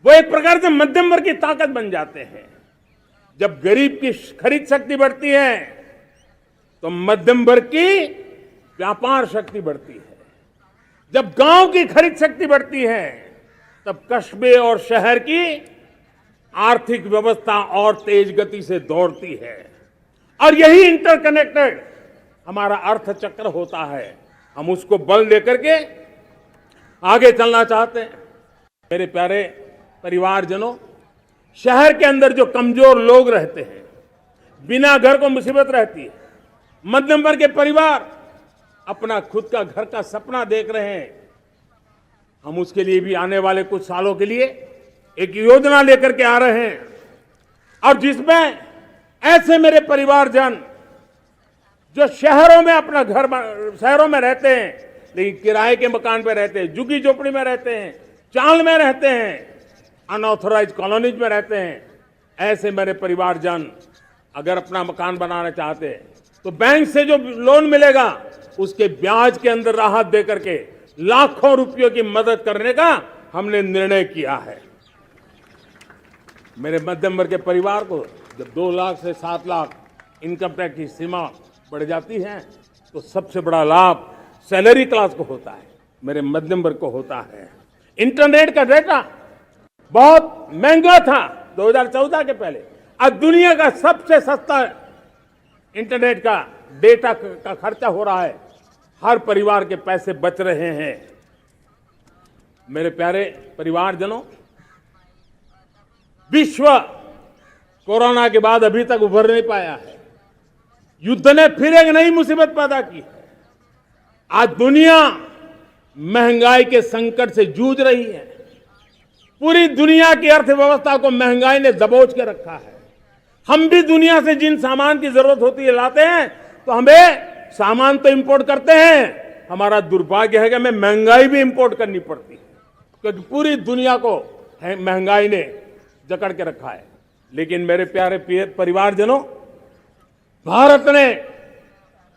वो एक प्रकार से मध्यम वर्ग की ताकत बन जाते हैं। जब गरीब की खरीद शक्ति बढ़ती है तो मध्यम वर्ग की व्यापार शक्ति बढ़ती है। जब गांव की खरीद शक्ति बढ़ती है तब कस्बे और शहर की आर्थिक व्यवस्था और तेज गति से दौड़ती है। और यही इंटरकनेक्टेड हमारा अर्थचक्र होता है। हम उसको बल लेकर के आगे चलना चाहते हैं। मेरे प्यारे परिवारजनों, शहर के अंदर जो कमजोर लोग रहते हैं, बिना घर को मुसीबत रहती है, मध्यम वर्ग के परिवार अपना खुद का घर का सपना देख रहे हैं, हम उसके लिए भी आने वाले कुछ सालों के लिए एक योजना लेकर के आ रहे हैं। और जिसमें ऐसे मेरे परिवारजन जो शहरों में अपना घर, शहरों में रहते हैं लेकिन किराए के मकान पे रहते हैं, झुग्गी झोपड़ी में रहते हैं, चाल में रहते हैं, अनऑथराइज्ड कॉलोनीज में रहते हैं, ऐसे मेरे परिवारजन अगर अपना मकान बनाना चाहते हैं तो बैंक से जो लोन मिलेगा उसके ब्याज के अंदर राहत देकर के लाखों रुपयों की मदद करने का हमने निर्णय किया है। मेरे मध्यम वर्ग के परिवार को जब 2 लाख से 7 लाख इनकम टैक्स की सीमा बढ़ जाती है तो सबसे बड़ा लाभ सैलरी क्लास को होता है, मेरे मध्यम वर्ग को होता है। इंटरनेट का डेटा बहुत महंगा था 2014 के पहले, आज दुनिया का सबसे सस्ता इंटरनेट का डेटा का खर्चा हो रहा है। हर परिवार के पैसे बच रहे हैं। मेरे प्यारे परिवारजनों, विश्व कोरोना के बाद अभी तक उभर नहीं पाया है। युद्ध ने फिर एक नई मुसीबत पैदा की है। आज दुनिया महंगाई के संकट से जूझ रही है। पूरी दुनिया की अर्थव्यवस्था को महंगाई ने दबोच के रखा है। हम भी दुनिया से जिन सामान की जरूरत होती है लाते हैं, तो हमें सामान तो इंपोर्ट करते हैं, हमारा दुर्भाग्य है कि हमें महंगाई भी इंपोर्ट करनी पड़ती है, क्योंकि पूरी दुनिया को महंगाई ने जकड़ के रखा है। लेकिन मेरे प्यारे परिवारजनों, भारत ने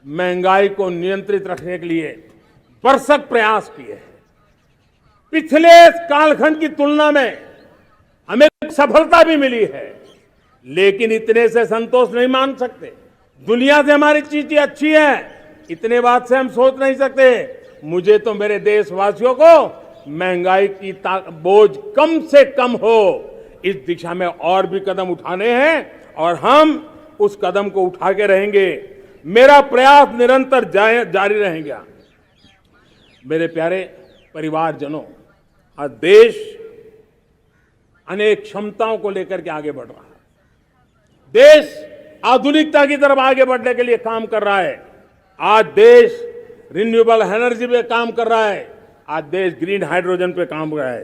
महंगाई को नियंत्रित रखने के लिए भरसक प्रयास किए हैं। पिछले कालखंड की तुलना में हमें सफलता भी मिली है, लेकिन इतने से संतोष नहीं मान सकते। दुनिया से हमारी चीजें अच्छी है, इतने बात से हम सोच नहीं सकते। मुझे तो मेरे देशवासियों को महंगाई की बोझ कम से कम हो, इस दिशा में और भी कदम उठाने हैं और हम उस कदम को उठा के रहेंगे। मेरा प्रयास निरंतर जारी रहेगा। मेरे प्यारे परिवारजनों, आज देश अनेक क्षमताओं को लेकर के आगे बढ़ रहा है। देश आधुनिकता की तरफ आगे बढ़ने के लिए काम कर रहा है। आज देश रिन्यूएबल एनर्जी पे काम कर रहा है। आज देश ग्रीन हाइड्रोजन पे काम कर रहा है।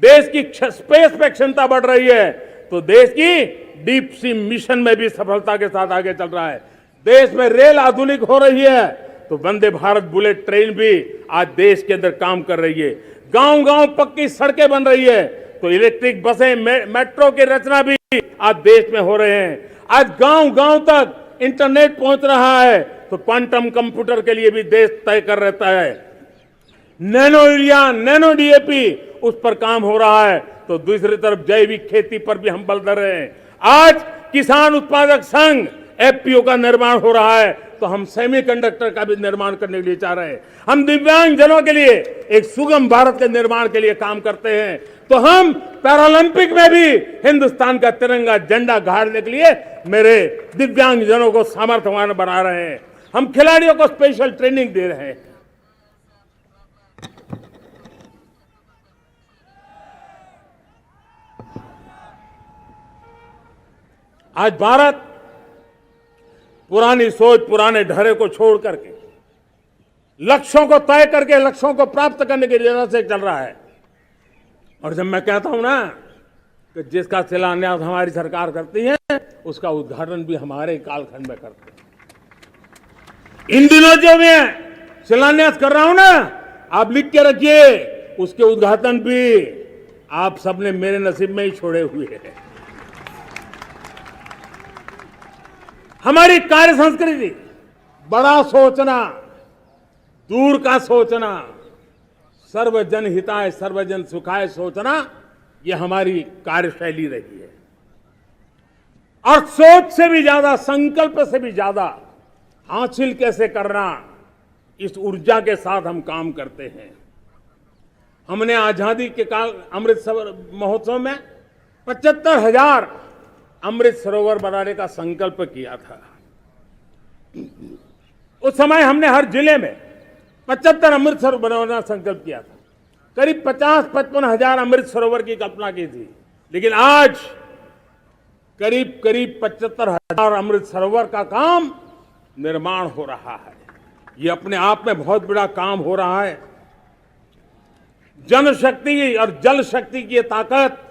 देश की स्पेस पे क्षमता बढ़ रही है, तो देश की डीप सी मिशन में भी सफलता के साथ आगे चल रहा है। देश में रेल आधुनिक हो रही है, तो वंदे भारत बुलेट ट्रेन भी आज देश के अंदर काम कर रही है। गांव गांव पक्की सड़कें बन रही है, तो इलेक्ट्रिक बसें, मेट्रो की रचना भी आज देश में हो रहे हैं। आज गांव गांव तक इंटरनेट पहुंच रहा है, तो क्वांटम कंप्यूटर के लिए भी देश तय कर रहता है। नैनो यूरिया, नैनो डीएपी, उस पर काम हो रहा है, तो दूसरी तरफ जैविक खेती पर भी हम बल दे रहे हैं। आज किसान उत्पादक संघ एफपीओ का निर्माण हो रहा है, तो हम सेमीकंडक्टर का भी निर्माण करने के लिए चाह रहे हैं। हम दिव्यांग जनों के लिए एक सुगम भारत के निर्माण के लिए काम करते हैं, तो हम पैरालंपिक में भी हिंदुस्तान का तिरंगा झंडा गाड़ने के लिए मेरे दिव्यांग जनों को सामर्थ्यवान बना रहे हैं। हम खिलाड़ियों को स्पेशल ट्रेनिंग दे रहे हैं। आज भारत पुरानी सोच, पुराने ढर्रे को छोड़ करके लक्ष्यों को तय करके लक्ष्यों को प्राप्त करने की दिशा से चल रहा है। और जब मैं कहता हूं ना कि जिसका शिलान्यास हमारी सरकार करती है, उसका उद्घाटन भी हमारे कालखंड में करते हैं। इन दिनों जो मैं शिलान्यास कर रहा हूं ना, आप लिख के रखिए, उसके उद्घाटन भी आप सबने मेरे नसीब में ही छोड़े हुए हैं। हमारी कार्य संस्कृति बड़ा सोचना, दूर का सोचना, सर्वजन हिताय सर्वजन सुखाय सोचना, यह हमारी कार्यशैली रही है। और सोच से भी ज्यादा, संकल्प से भी ज्यादा हासिल कैसे करना, इस ऊर्जा के साथ हम काम करते हैं। हमने आजादी के काल अमृत महोत्सव में 75,000 अमृत सरोवर बनाने का संकल्प किया था। उस समय हमने हर जिले में 75 अमृत सरोवर बनाने का संकल्प किया था। करीब 50-55 हजार अमृत सरोवर की कल्पना की थी, लेकिन आज करीब 75,000 अमृत सरोवर का काम निर्माण हो रहा है। ये अपने आप में बहुत बड़ा काम हो रहा है। जनशक्ति और जल शक्ति की ये ताकत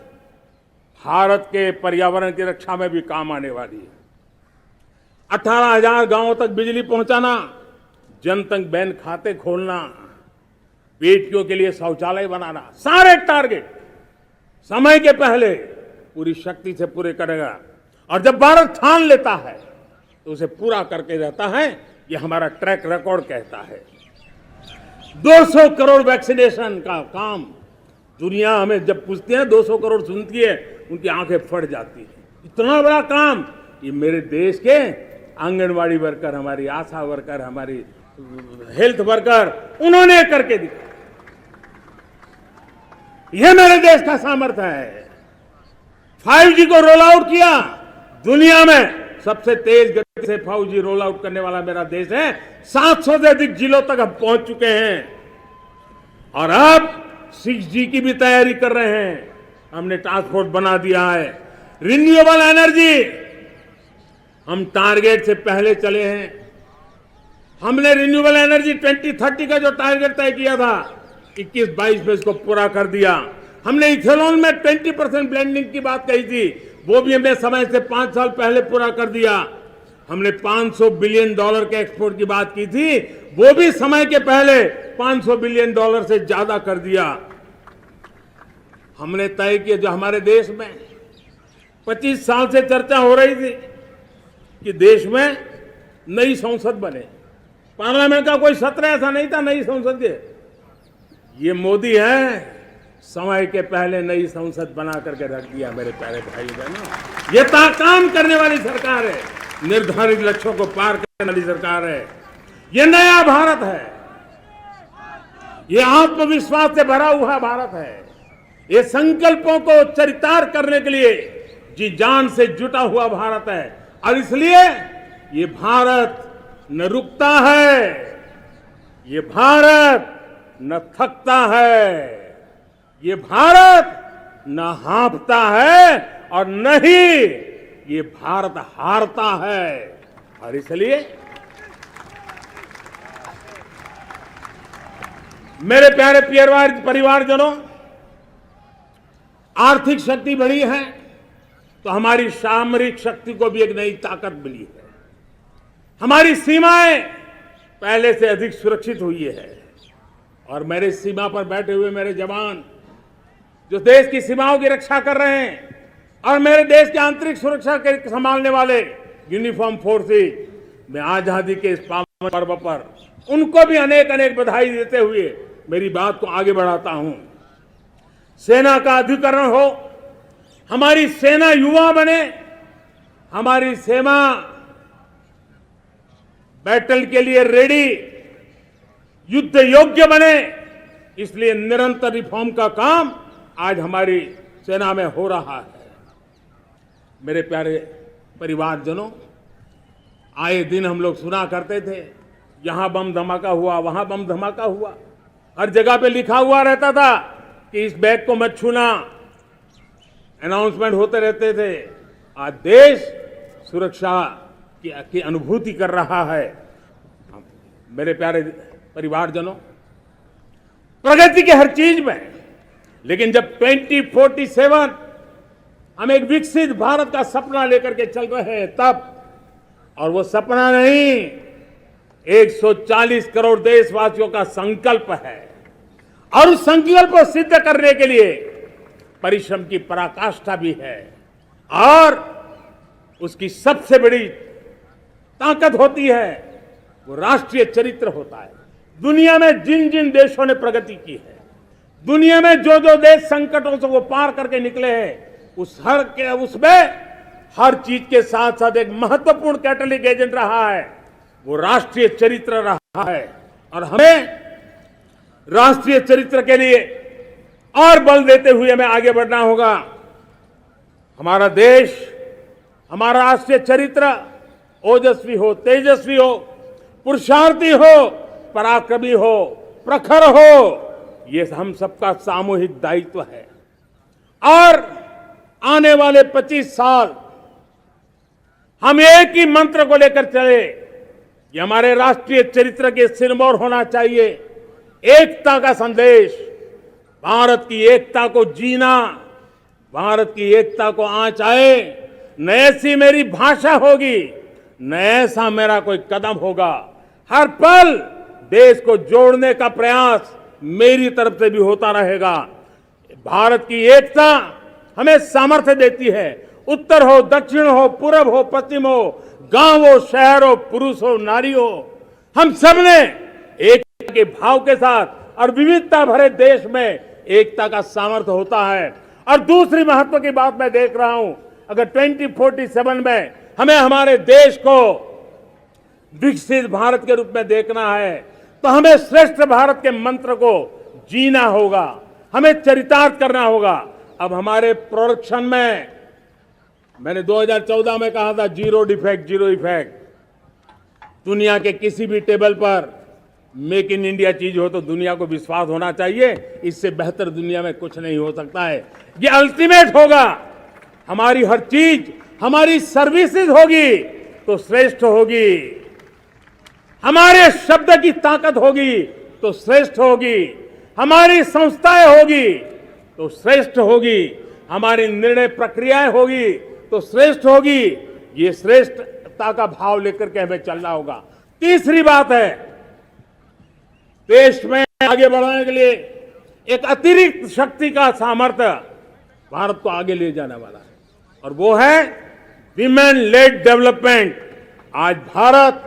भारत के पर्यावरण की रक्षा में भी काम आने वाली है। 18,000 गांवों तक बिजली पहुंचाना, जनधन बैंक खाते खोलना, बेटियों के लिए शौचालय बनाना, सारे टारगेट समय के पहले पूरी शक्ति से पूरे करेगा। और जब भारत ठान लेता है तो उसे पूरा करके रहता है। ये हमारा ट्रैक रिकॉर्ड कहता है। 200 करोड़ वैक्सीनेशन का काम, दुनिया हमें जब पूछती है 200 करोड़ सुनती है, उनकी आंखें फट जाती है। इतना बड़ा काम ये मेरे देश के आंगनवाड़ी वर्कर, हमारी आशा वर्कर, हमारी हेल्थ वर्कर, उन्होंने करके दिखाया। यह मेरे देश का सामर्थ्य है। 5G को रोल आउट किया, दुनिया में सबसे तेज गति से 5G रोल आउट करने वाला मेरा देश है। 700 से अधिक जिलों तक हम पहुंच चुके हैं और अब 6G की भी तैयारी कर रहे हैं। हमने टास्क फोर्स बना दिया है। रिन्यूएबल एनर्जी, हम टारगेट से पहले चले हैं। हमने रिन्यूएबल एनर्जी 2030 का जो टारगेट तय किया था, 21-22 में इसको पूरा कर दिया। हमने इथेनॉल में 20% ब्लेंडिंग की बात कही थी, वो भी हमने समय से 5 साल पहले पूरा कर दिया। हमने $500 बिलियन के एक्सपोर्ट की बात की थी, वो भी समय के पहले $500 बिलियन से ज्यादा कर दिया। हमने तय किया, जो हमारे देश में 25 साल से चर्चा हो रही थी कि देश में नई संसद बने, पार्लियामेंट का कोई सत्र ऐसा नहीं था नई संसद के। ये मोदी है, समय के पहले नई संसद बना करके रख दिया। मेरे प्यारे भाई बहनों, ये काम करने वाली सरकार है, निर्धारित लक्ष्यों को पार करने वाली सरकार है। ये नया भारत है, ये आत्मविश्वास से भरा हुआ भारत है। ये संकल्पों को चरितार्थ करने के लिए जी जान से जुटा हुआ भारत है। और इसलिए ये भारत न रुकता है, ये भारत न थकता है, ये भारत न हाँफता है और न ही ये भारत हारता है। और इसलिए मेरे प्यारे परिवारजनों, आर्थिक शक्ति बढ़ी है तो हमारी सामरिक शक्ति को भी एक नई ताकत मिली है। हमारी सीमाएं पहले से अधिक सुरक्षित हुई है और मेरे सीमा पर बैठे हुए मेरे जवान जो देश की सीमाओं की रक्षा कर रहे हैं और मेरे देश की आंतरिक सुरक्षा के संभालने वाले यूनिफॉर्म फोर्सेस, मैं आजादी के इस पावन पर्व पर उनको भी अनेक अनेक बधाई देते हुए मेरी बात को आगे बढ़ाता हूं। सेना का अधिकरण हो, हमारी सेना युवा बने, हमारी सेना बैटल के लिए रेडी, युद्ध योग्य बने, इसलिए निरंतर रिफॉर्म का काम आज हमारी सेना में हो रहा है। मेरे प्यारे परिवारजनों, आए दिन हम लोग सुना करते थे, यहां बम धमाका हुआ, वहां बम धमाका हुआ, हर जगह पे लिखा हुआ रहता था कि इस बैग को मत छूना, अनाउंसमेंट होते रहते थे। आज देश सुरक्षा की अनुभूति कर रहा है। मेरे प्यारे परिवारजनों, प्रगति के हर चीज में, लेकिन जब 2047 हम एक विकसित भारत का सपना लेकर के चल रहे हैं तब, और वो सपना नहीं, 140 करोड़ देशवासियों का संकल्प है और उस संकल्प को सिद्ध करने के लिए परिश्रम की पराकाष्ठा भी है और उसकी सबसे बड़ी ताकत होती है वो राष्ट्रीय चरित्र होता है। दुनिया में जिन जिन देशों ने प्रगति की है, दुनिया में जो जो देश संकटों से वो पार करके निकले हैं, उसमें हर चीज के साथ साथ एक महत्वपूर्ण कैटलिक एजेंट रहा है, वो राष्ट्रीय चरित्र रहा है। और हमें राष्ट्रीय चरित्र के लिए और बल देते हुए हमें आगे बढ़ना होगा। हमारा देश, हमारा राष्ट्रीय चरित्र ओजस्वी हो, तेजस्वी हो, पुरुषार्थी हो, पराक्रमी हो, प्रखर हो, ये हम सबका सामूहिक दायित्व है। और आने वाले 25 साल हम एक ही मंत्र को लेकर चले, ये हमारे राष्ट्रीय चरित्र के सिरमौर होना चाहिए, एकता का संदेश, भारत की एकता को जीना, भारत की एकता को आंच आए, न ऐसी मेरी भाषा होगी, न ऐसा मेरा कोई कदम होगा। हर पल देश को जोड़ने का प्रयास मेरी तरफ से भी होता रहेगा। भारत की एकता हमें सामर्थ्य देती है। उत्तर हो, दक्षिण हो, पूरब हो, पश्चिम हो, गांव हो, शहर हो, पुरुष हो, नारी हो, हम सब ने एकता के भाव के साथ और विविधता भरे देश में एकता का सामर्थ्य होता है। और दूसरी महत्व की बात मैं देख रहा हूं, अगर 2047 में हमें हमारे देश को विकसित भारत के रूप में देखना है तो हमें श्रेष्ठ भारत के मंत्र को जीना होगा, हमें चरितार्थ करना होगा। अब हमारे प्रोडक्शन में, मैंने 2014 में कहा था जीरो डिफेक्ट, जीरो इफेक्ट। दुनिया के किसी भी टेबल पर मेक इन इंडिया चीज हो तो दुनिया को विश्वास होना चाहिए, इससे बेहतर दुनिया में कुछ नहीं हो सकता है। ये अल्टीमेट होगा। हमारी हर चीज, हमारी सर्विसेज होगी तो श्रेष्ठ होगी, हमारे शब्द की ताकत होगी तो श्रेष्ठ होगी, हमारी संस्थाएं होगी तो श्रेष्ठ होगी, हमारी निर्णय प्रक्रियाएं होगी तो श्रेष्ठ होगी। ये श्रेष्ठता का भाव लेकर के हमें चलना होगा। तीसरी बात है, देश में आगे बढ़ाने के लिए एक अतिरिक्त शक्ति का सामर्थ्य भारत को आगे ले जाने वाला है और वो है विमेन लेड डेवलपमेंट। आज भारत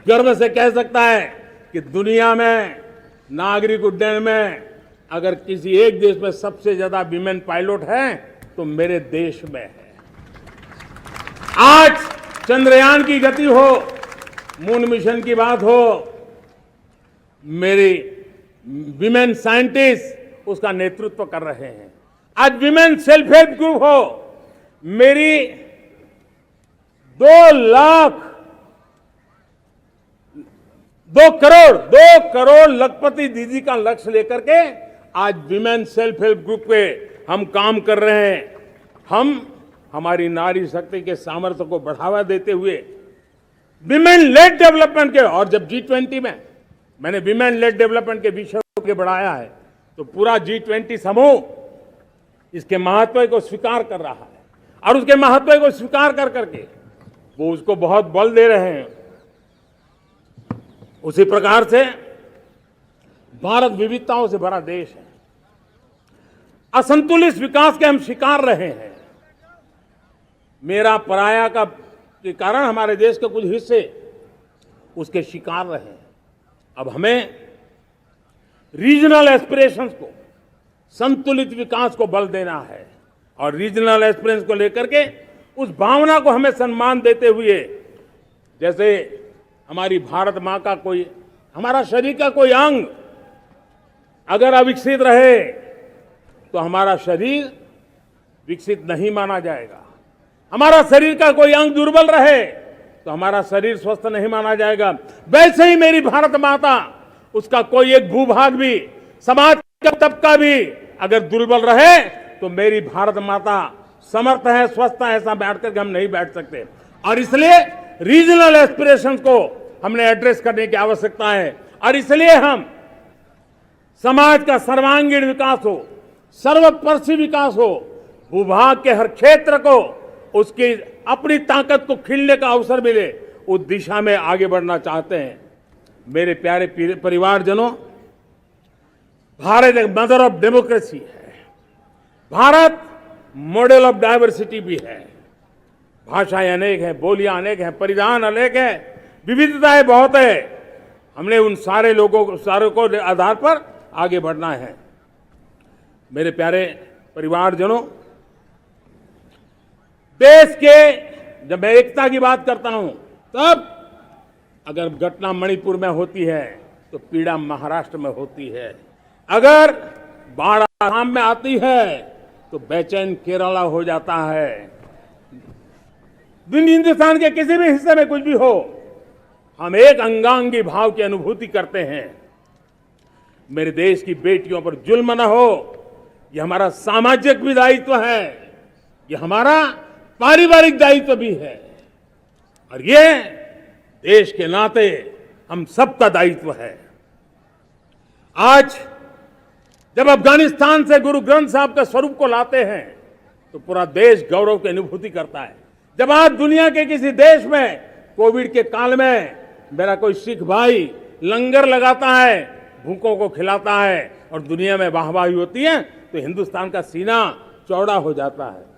गर्व से कह सकता है कि दुनिया में नागरिक उड्डयन में अगर किसी एक देश में सबसे ज्यादा विमेन पायलट हैं तो मेरे देश में है। आज चंद्रयान की गति हो, मून मिशन की बात हो, मेरी विमेन साइंटिस्ट उसका नेतृत्व कर रहे हैं। आज विमेन सेल्फ हेल्प ग्रुप हो, मेरी 2 करोड़ लखपति दीदी का लक्ष्य लेकर के आज विमेन सेल्फ हेल्प ग्रुप पे हम काम कर रहे हैं। हम हमारी नारी शक्ति के सामर्थ्य को बढ़ावा देते हुए विमेन लेड डेवलपमेंट के, और जब G20 में मैंने विमेन लेड डेवलपमेंट के विषय को बढ़ाया है तो पूरा G20 समूह इसके महत्व को स्वीकार कर रहा है और उसके महत्व को स्वीकार कर करके वो उसको बहुत बल दे रहे हैं। उसी प्रकार से भारत विविधताओं से भरा देश है। असंतुलित विकास के हम शिकार रहे हैं। मेरा पराया का के कारण हमारे देश के कुछ हिस्से उसके शिकार रहे हैं। अब हमें रीजनल एस्पिरेशंस को, संतुलित विकास को बल देना है और रीजनल एस्पिरेशंस को लेकर के उस भावना को हमें सम्मान देते हुए, जैसे हमारी भारत मां का कोई, हमारा शरीर का कोई अंग अगर अविकसित रहे तो हमारा शरीर विकसित नहीं माना जाएगा। हमारा शरीर का कोई अंग दुर्बल रहे तो हमारा शरीर स्वस्थ नहीं माना जाएगा। वैसे ही मेरी भारत माता, उसका कोई एक भूभाग भी, समाज का तबका भी अगर दुर्बल रहे तो मेरी भारत माता समर्थ है, स्वस्थ है, ऐसा बैठ करके हम नहीं बैठ सकते। और इसलिए रीजनल एस्पिरेशंस को हमने एड्रेस करने की आवश्यकता है और इसलिए हम समाज का सर्वांगीण विकास हो, सर्वस्पर्शी विकास हो, भूभाग के हर क्षेत्र को उसकी अपनी ताकत को खिलने का अवसर मिले, उस दिशा में आगे बढ़ना चाहते हैं। मेरे प्यारे परिवारजनों, भारत एक मदर ऑफ डेमोक्रेसी है। भारत मॉडल ऑफ डाइवर्सिटी भी है। भाषाएं अनेक हैं, बोलियां अनेक हैं, परिधान अनेक है, विविधताएं बहुत है। हमने उन सारे को आधार पर आगे बढ़ना है। मेरे प्यारे परिवारजनों, देश के जब मैं एकता की बात करता हूं, तब अगर घटना मणिपुर में होती है तो पीड़ा महाराष्ट्र में होती है। अगर बाढ़ आसाम में आती है तो बेचैन केरला हो जाता है। हिंदुस्तान के किसी भी हिस्से में कुछ भी हो, हम एक अंगांगी भाव की अनुभूति करते हैं। मेरे देश की बेटियों पर जुल्म न हो, यह हमारा सामाजिक भी दायित्व है, यह हमारा पारिवारिक दायित्व भी है और ये देश के नाते हम सबका दायित्व है। आज जब अफगानिस्तान से गुरु ग्रंथ साहब के स्वरूप को लाते हैं तो पूरा देश गौरव की अनुभूति करता है। जब आज दुनिया के किसी देश में कोविड के काल में मेरा कोई सिख भाई लंगर लगाता है, भूखों को खिलाता है और दुनिया में वाहवाही होती है, तो हिंदुस्तान का सीना चौड़ा हो जाता है।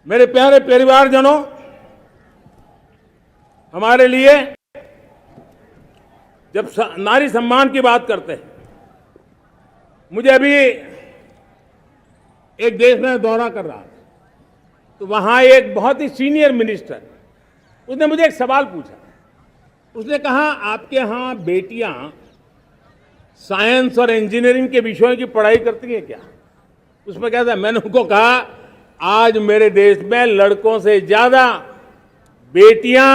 मेरे प्यारे परिवारजनों, हमारे लिए जब नारी सम्मान की बात करते हैं, मुझे अभी एक देश में दौरा कर रहा था, तो वहां एक बहुत ही सीनियर मिनिस्टर, उसने मुझे एक सवाल पूछा। उसने कहा, आपके यहां बेटियां साइंस और इंजीनियरिंग के विषयों की पढ़ाई करती हैं क्या? उसमें क्या था? मैंने उनको कहा, आज मेरे देश में लड़कों से ज्यादा बेटियां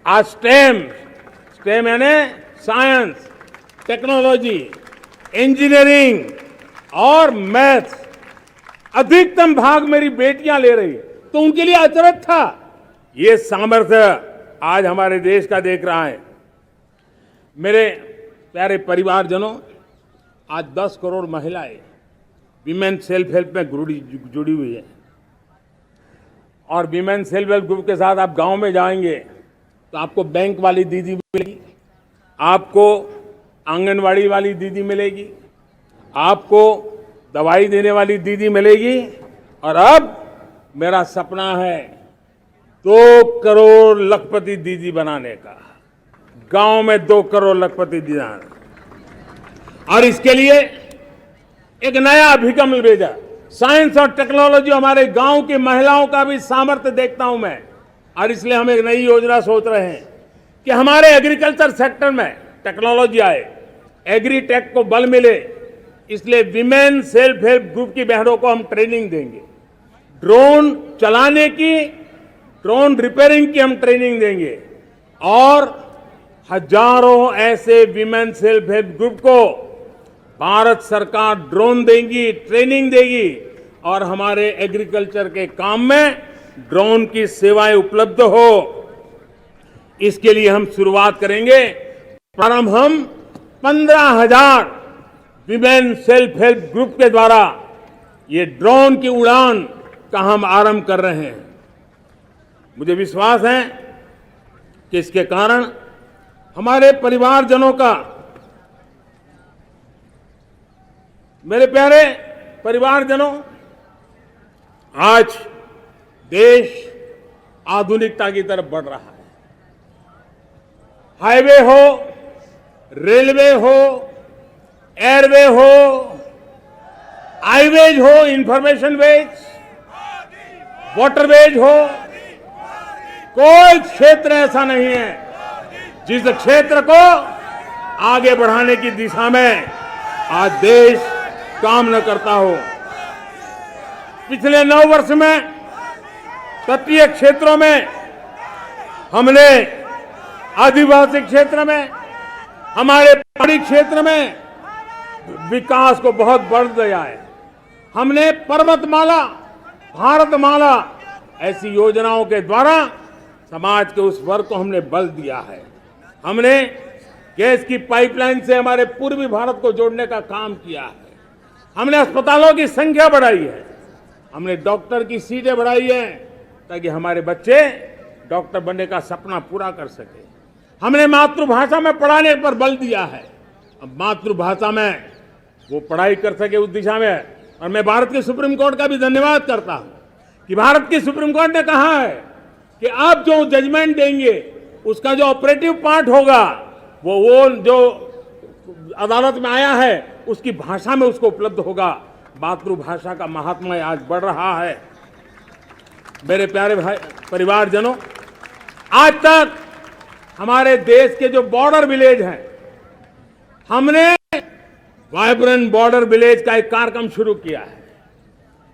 आज स्टेम यानी साइंस, टेक्नोलॉजी, इंजीनियरिंग और मैथ्स, अधिकतम भाग मेरी बेटियां ले रही। तो उनके लिए अचरज था। ये सामर्थ्य आज हमारे देश का देख रहा है। मेरे प्यारे परिवारजनों, आज 10 करोड़ महिलाएं विमेन सेल्फ हेल्प में जुड़ी हुई है और विमेन सेल्फ हेल्प ग्रुप के साथ आप गांव में जाएंगे तो आपको बैंक वाली दीदी मिलेगी, आपको आंगनवाड़ी वाली दीदी मिलेगी, आपको दवाई देने वाली दीदी मिलेगी। और अब मेरा सपना है 2 करोड़ लखपति दीदी बनाने का, गांव में 2 करोड़ लखपति दीदी। और इसके लिए एक नया अभिगम भेजा। साइंस और टेक्नोलॉजी, हमारे गांव की महिलाओं का भी सामर्थ्य देखता हूं मैं, और इसलिए हम एक नई योजना सोच रहे हैं कि हमारे एग्रीकल्चर सेक्टर में टेक्नोलॉजी आए, एग्रीटेक को बल मिले। इसलिए विमेन सेल्फ हेल्प ग्रुप की बहनों को हम ट्रेनिंग देंगे, ड्रोन चलाने की, ड्रोन रिपेयरिंग की हम ट्रेनिंग देंगे और हजारों ऐसे विमेन सेल्फ हेल्प ग्रुप को भारत सरकार ड्रोन देगी, ट्रेनिंग देगी और हमारे एग्रीकल्चर के काम में ड्रोन की सेवाएं उपलब्ध हो। इसके लिए हम शुरुआत करेंगे। प्रारंभ हम 15,000 विमेन सेल्फ हेल्प ग्रुप के द्वारा ये ड्रोन की उड़ान का हम आरंभ कर रहे हैं। मुझे विश्वास है कि इसके कारण हमारे परिवारजनों का, मेरे प्यारे परिवारजनों, आज देश आधुनिकता की तरफ बढ़ रहा है। हाईवे हो, रेलवे हो, एयरवे हो, हाईवेज हो, इंफॉर्मेशन वेज, वाटरवेज हो, कोई क्षेत्र ऐसा नहीं है जिस क्षेत्र को आगे बढ़ाने की दिशा में आज देश काम न करता हो। पिछले 9 वर्ष में तटीय क्षेत्रों में हमने, आदिवासी क्षेत्र में, हमारे पहाड़ी क्षेत्र में विकास को बहुत बढ़ दिया है। हमने पर्वतमाला, भारतमाला ऐसी योजनाओं के द्वारा समाज के उस वर्ग को हमने बल दिया है। हमने गैस की पाइपलाइन से हमारे पूर्वी भारत को जोड़ने का काम किया है। हमने अस्पतालों की संख्या बढ़ाई है। हमने डॉक्टर की सीटें बढ़ाई है ताकि हमारे बच्चे डॉक्टर बनने का सपना पूरा कर सके। हमने मातृभाषा में पढ़ाने पर बल दिया है। अब मातृभाषा में वो पढ़ाई कर सके उस दिशा में। और मैं भारत के सुप्रीम कोर्ट का भी धन्यवाद करता हूं कि भारत की सुप्रीम कोर्ट ने कहा है कि आप जो जजमेंट देंगे उसका जो ऑपरेटिव पार्ट होगा वो जो अदालत में आया है उसकी भाषा में उसको उपलब्ध होगा। मातृभाषा का महात्म्य आज बढ़ रहा है। मेरे प्यारे भाई परिवारजनों, आज तक हमारे देश के जो बॉर्डर विलेज हैं, हमने वाइब्रेंट बॉर्डर विलेज का एक कार्यक्रम शुरू किया है।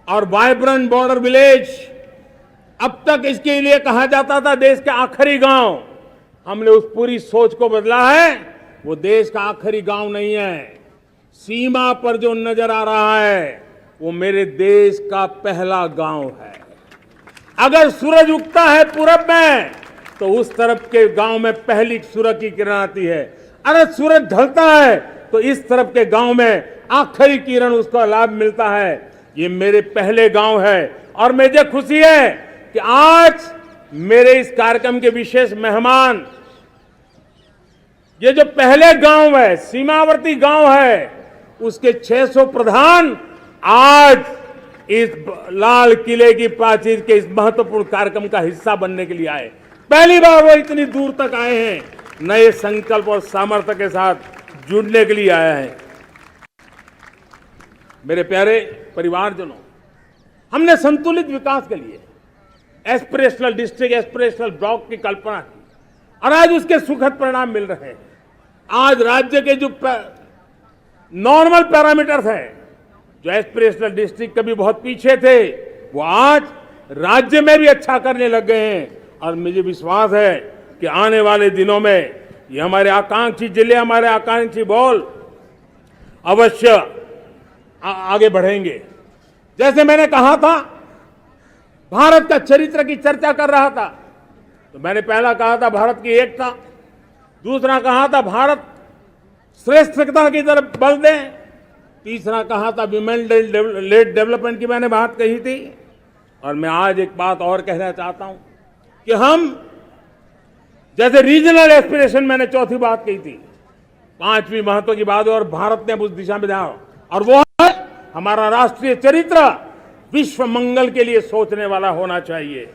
और वाइब्रेंट बॉर्डर विलेज अब तक इसके लिए कहा जाता था देश का आखिरी गांव। हमने उस पूरी सोच को बदला है। वो देश का आखिरी गांव नहीं है। सीमा पर जो नजर आ रहा है वो मेरे देश का पहला गांव है। अगर सूरज उगता है पूरब में तो उस तरफ के गांव में पहली सूरज की किरण आती है। अगर सूरज ढलता है तो इस तरफ के गांव में आखिरी किरण उसका लाभ मिलता है। ये मेरे पहले गांव है और मुझे खुशी है कि आज मेरे इस कार्यक्रम के विशेष मेहमान, ये जो पहले गांव है, सीमावर्ती गांव है, उसके 600 प्रधान आज इस लाल किले की प्राचीर के इस महत्वपूर्ण कार्यक्रम का हिस्सा बनने के लिए आए। पहली बार वो इतनी दूर तक आए हैं, नए संकल्प और सामर्थ्य के साथ जुड़ने के लिए आया है। मेरे प्यारे परिवारजनों, हमने संतुलित विकास के लिए एस्पिरेशनल डिस्ट्रिक्ट, एस्पिरेशनल ब्लॉक की कल्पना की और आज उसके सुखद परिणाम मिल रहे हैं। आज राज्य के जो नॉर्मल पैरामीटर्स हैं, जो एस्पिरेशनल डिस्ट्रिक्ट कभी बहुत पीछे थे, वो आज राज्य में भी अच्छा करने लग गए हैं। और मुझे विश्वास है कि आने वाले दिनों में ये हमारे आकांक्षी जिले, हमारे आकांक्षी बॉल अवश्य आगे बढ़ेंगे। जैसे मैंने कहा था, भारत का चरित्र की चर्चा कर रहा था, तो मैंने पहला कहा था भारत की एकता, दूसरा कहा था भारत श्रेष्ठता की तरफ बल दें, तीसरा कहा था विमेन लेड डेवलपमेंट की मैंने बात कही थी। और मैं आज एक बात और कहना चाहता हूं कि हम जैसे रीजनल एस्पिरेशन, मैंने चौथी बात कही थी, 5वीं महत्व की बात, और भारत ने उस दिशा में जाओ, और वो है हमारा राष्ट्रीय चरित्र विश्व मंगल के लिए सोचने वाला होना चाहिए।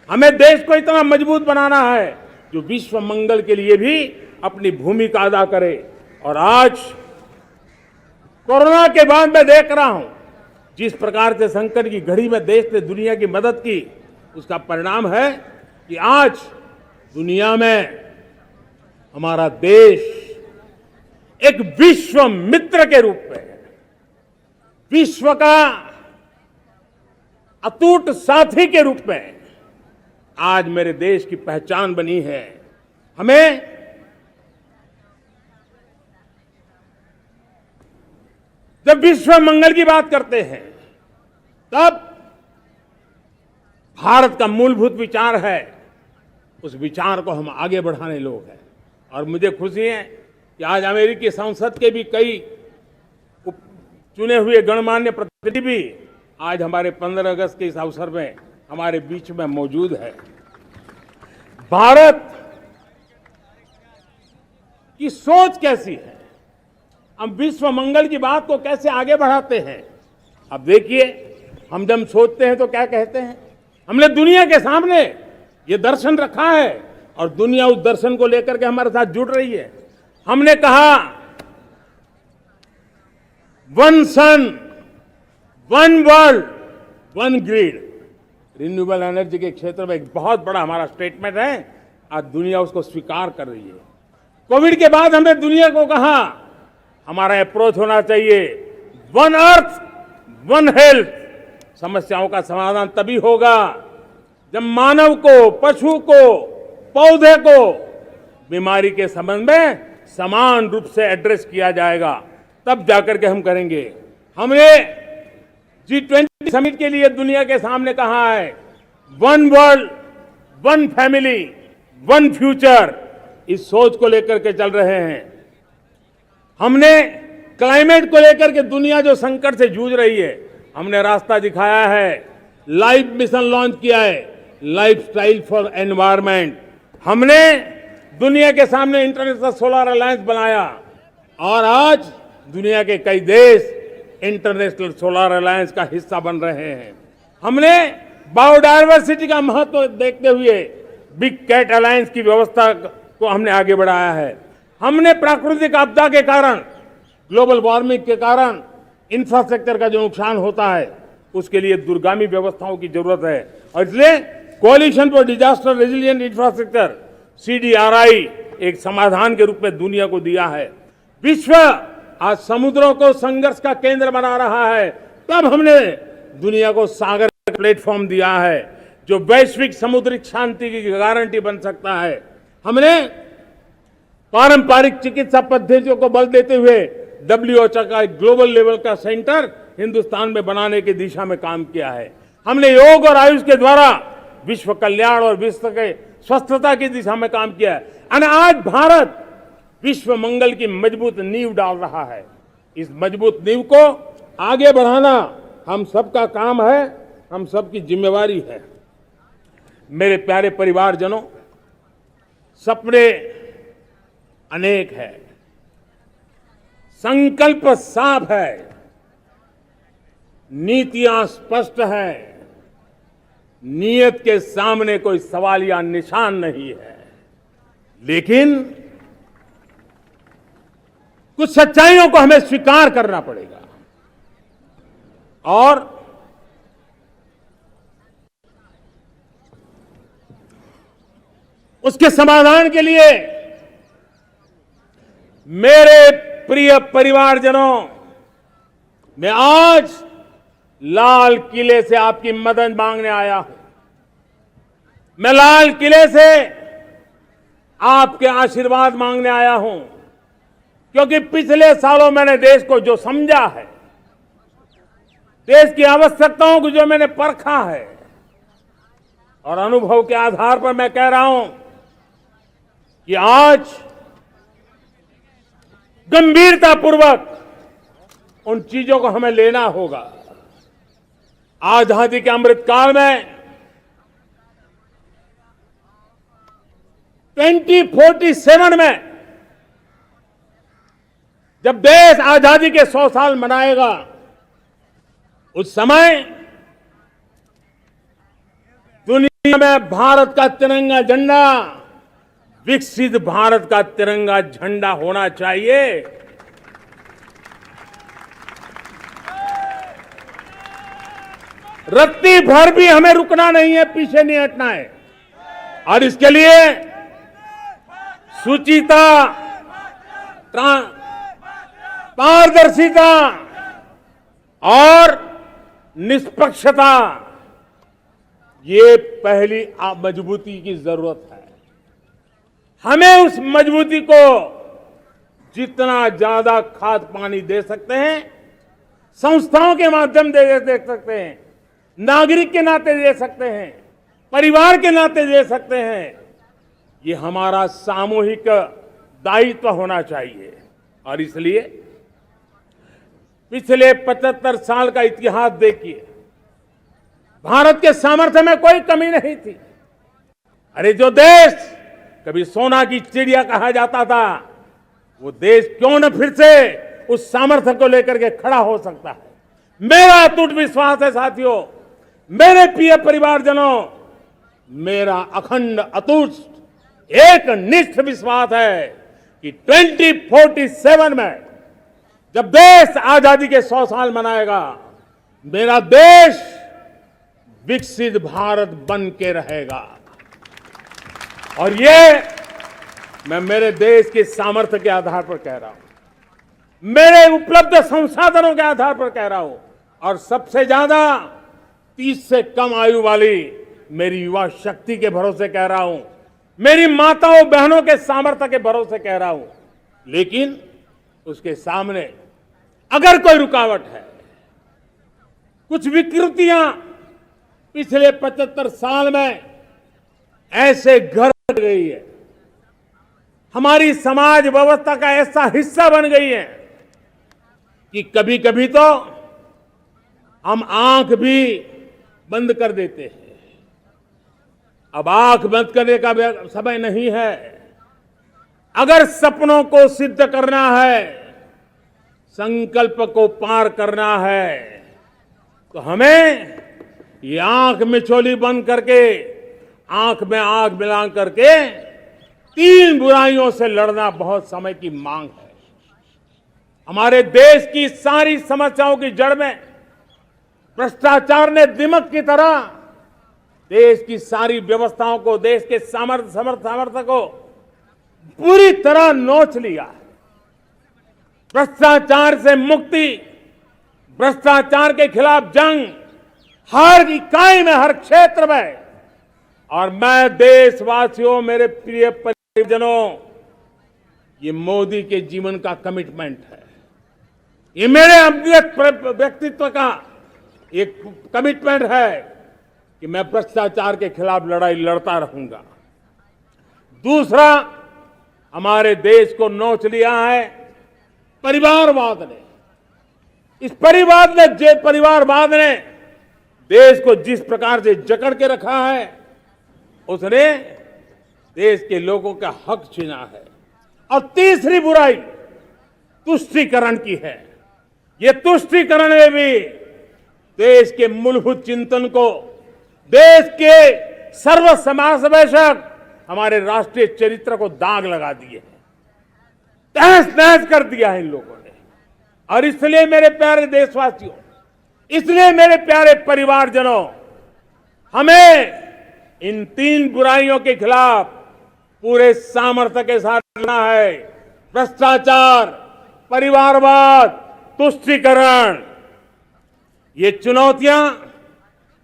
हमें देश को इतना मजबूत बनाना है जो विश्व मंगल के लिए भी अपनी भूमिका अदा करे। और आज कोरोना के बाद मैं देख रहा हूं जिस प्रकार से संकट की घड़ी में देश ने दुनिया की मदद की, उसका परिणाम है कि आज दुनिया में हमारा देश एक विश्व मित्र के रूप में, विश्व का अटूट साथी के रूप में आज मेरे देश की पहचान बनी है। हमें जब विश्व मंगल की बात करते हैं तब भारत का मूलभूत विचार है उस विचार को हम आगे बढ़ाने लोग हैं। और मुझे खुशी है कि आज अमेरिकी संसद के भी कई चुने हुए गणमान्य प्रतिनिधि भी आज हमारे 15 अगस्त के इस अवसर में हमारे बीच में मौजूद है। भारत की सोच कैसी है, हम विश्व मंगल की बात को कैसे आगे बढ़ाते हैं। अब देखिए, हम जब सोचते हैं तो क्या कहते हैं, हमने दुनिया के सामने ये दर्शन रखा है और दुनिया उस दर्शन को लेकर के हमारे साथ जुड़ रही है। हमने कहा one sun, one world, one grid. Renewable energy के क्षेत्र में एक बहुत बड़ा हमारा स्टेटमेंट है, आज दुनिया उसको स्वीकार कर रही है। कोविड के बाद हमने दुनिया को कहा हमारा अप्रोच होना चाहिए वन अर्थ, वन हेल्थ। समस्याओं का समाधान तभी होगा जब मानव को, पशु को, पौधे को बीमारी के संबंध में समान रूप से एड्रेस किया जाएगा, तब जाकर के हम करेंगे। हमने G20 समिट के लिए दुनिया के सामने कहा है one world, one family, one future. इस सोच को लेकर के चल रहे हैं। हमने क्लाइमेट को लेकर के दुनिया जो संकट से जूझ रही है, हमने रास्ता दिखाया है, लाइफ मिशन लॉन्च किया है, लाइफस्टाइल फॉर एनवायरमेंट। हमने दुनिया के सामने इंटरनेशनल सोलर अलायंस बनाया और आज दुनिया के कई देश इंटरनेशनल सोलर अलायंस का हिस्सा बन रहे हैं। हमने बायोडायवर्सिटी का महत्व देखते हुए बिग कैट अलायंस की व्यवस्था को हमने आगे बढ़ाया है। हमने प्राकृतिक आपदा के कारण, ग्लोबल वार्मिंग के कारण इंफ्रास्ट्रक्चर का जो नुकसान होता है, उसके लिए दूरगामी व्यवस्थाओं की जरूरत है और इसलिए coalition for disaster resilient infrastructure CDRI एक समाधान के रूप में दुनिया को दिया है। विश्व आज समुद्रों को संघर्ष का केंद्र बना रहा है, तब हमने दुनिया को सागर प्लेटफॉर्म दिया है जो वैश्विक समुद्री शांति की गारंटी बन सकता है। हमने पारंपरिक चिकित्सा पद्धतियों को बल देते हुए WHO का एक ग्लोबल लेवल का सेंटर हिंदुस्तान में बनाने की दिशा में काम किया है। हमने योग और आयुष के द्वारा विश्व कल्याण और विश्व के स्वस्थता की दिशा में काम किया है और आज भारत विश्व मंगल की मजबूत नींव डाल रहा है। इस मजबूत नींव को आगे बढ़ाना हम सबका काम है, हम सबकी जिम्मेवारी है। मेरे प्यारे परिवारजनों, सपने अनेक है, संकल्प साफ है, नीतियां स्पष्ट है, नियत के सामने कोई सवाल या निशान नहीं है, लेकिन कुछ सच्चाइयों को हमें स्वीकार करना पड़ेगा और उसके समाधान के लिए मेरे प्रिय परिवारजनों, मैं आज लाल किले से आपकी मदद मांगने आया हूं। मैं लाल किले से आपके आशीर्वाद मांगने आया हूं, क्योंकि पिछले सालों मैंने देश को जो समझा है, देश की आवश्यकताओं को जो मैंने परखा है और अनुभव के आधार पर मैं कह रहा हूं कि आज गंभीरतापूर्वक उन चीजों को हमें लेना होगा। आजादी के अमृतकाल में 2047 में जब देश आजादी के 100 साल मनाएगा, उस समय दुनिया में भारत का तिरंगा झंडा विकसित भारत का तिरंगा झंडा होना चाहिए। रत्ती भर भी हमें रुकना नहीं है, पीछे नहीं हटना है और इसके लिए शुचिता, पारदर्शिता और निष्पक्षता, ये पहली मजबूती की जरूरत है। हमें उस मजबूती को जितना ज्यादा खाद पानी दे सकते हैं, संस्थाओं के माध्यम से दे सकते हैं, नागरिक के नाते दे सकते हैं, परिवार के नाते दे सकते हैं, ये हमारा सामूहिक दायित्व होना चाहिए। और इसलिए पिछले 75 साल का इतिहास देखिए, भारत के सामर्थ्य में कोई कमी नहीं थी। अरे जो देश कभी सोना की चिड़िया कहा जाता था, वो देश क्यों न फिर से उस सामर्थ्य को लेकर के खड़ा हो सकता है। मेरा अटूट विश्वास है साथियों, मेरे प्रिय परिवारजनों, मेरा अखंड अटूट एक निष्ठ विश्वास है कि 2047 में जब देश आजादी के 100 साल मनाएगा, मेरा देश विकसित भारत बन के रहेगा। और ये मैं मेरे देश के सामर्थ्य के आधार पर कह रहा हूं, मेरे उपलब्ध संसाधनों के आधार पर कह रहा हूं, और सबसे ज्यादा 30 से कम आयु वाली मेरी युवा शक्ति के भरोसे कह रहा हूं, मेरी माताओं बहनों के सामर्थ्य के भरोसे कह रहा हूं। लेकिन उसके सामने अगर कोई रुकावट है, कुछ विकृतियां पिछले 75 साल में ऐसे घर गई है, हमारी समाज व्यवस्था का ऐसा हिस्सा बन गई है कि कभी कभी तो हम आंख भी बंद कर देते हैं। अब आंख बंद करने का समय नहीं है। अगर सपनों को सिद्ध करना है, संकल्प को पार करना है, तो हमें ये आंख मिचौली बंद करके, आंख में आंख मिला करके 3 बुराइयों से लड़ना बहुत समय की मांग है। हमारे देश की सारी समस्याओं की जड़ में भ्रष्टाचार ने दिमक की तरह देश की सारी व्यवस्थाओं को, देश के सामर्थ्य को पूरी तरह नोच लिया है। भ्रष्टाचार से मुक्ति, भ्रष्टाचार के खिलाफ जंग हर इकाई में, हर क्षेत्र में। और मैं देशवासियों, मेरे प्रिय परिजनों, ये मोदी के जीवन का कमिटमेंट है। ये मेरे व्यक्तित्व का एक कमिटमेंट है कि मैं भ्रष्टाचार के खिलाफ लड़ाई लड़ता रहूंगा। दूसरा, हमारे देश को नोच लिया है परिवारवाद ने। इस परिवारवाद ने देश को जिस प्रकार से जकड़ के रखा है, उसने देश के लोगों का हक छीना है। और तीसरी बुराई तुष्टीकरण की है। ये तुष्टीकरण में भी देश के मूलभूत चिंतन को, देश के सर्व समावेशक हमारे राष्ट्रीय चरित्र को दाग लगा दिए हैं, तहस नहस कर दिया है इन लोगों ने। और इसलिए मेरे प्यारे देशवासियों, इसलिए मेरे प्यारे परिवारजनों, हमें इन 3 बुराइयों के खिलाफ पूरे सामर्थ्य के साथ लड़ना है। भ्रष्टाचार, परिवारवाद, तुष्टीकरण, ये चुनौतियां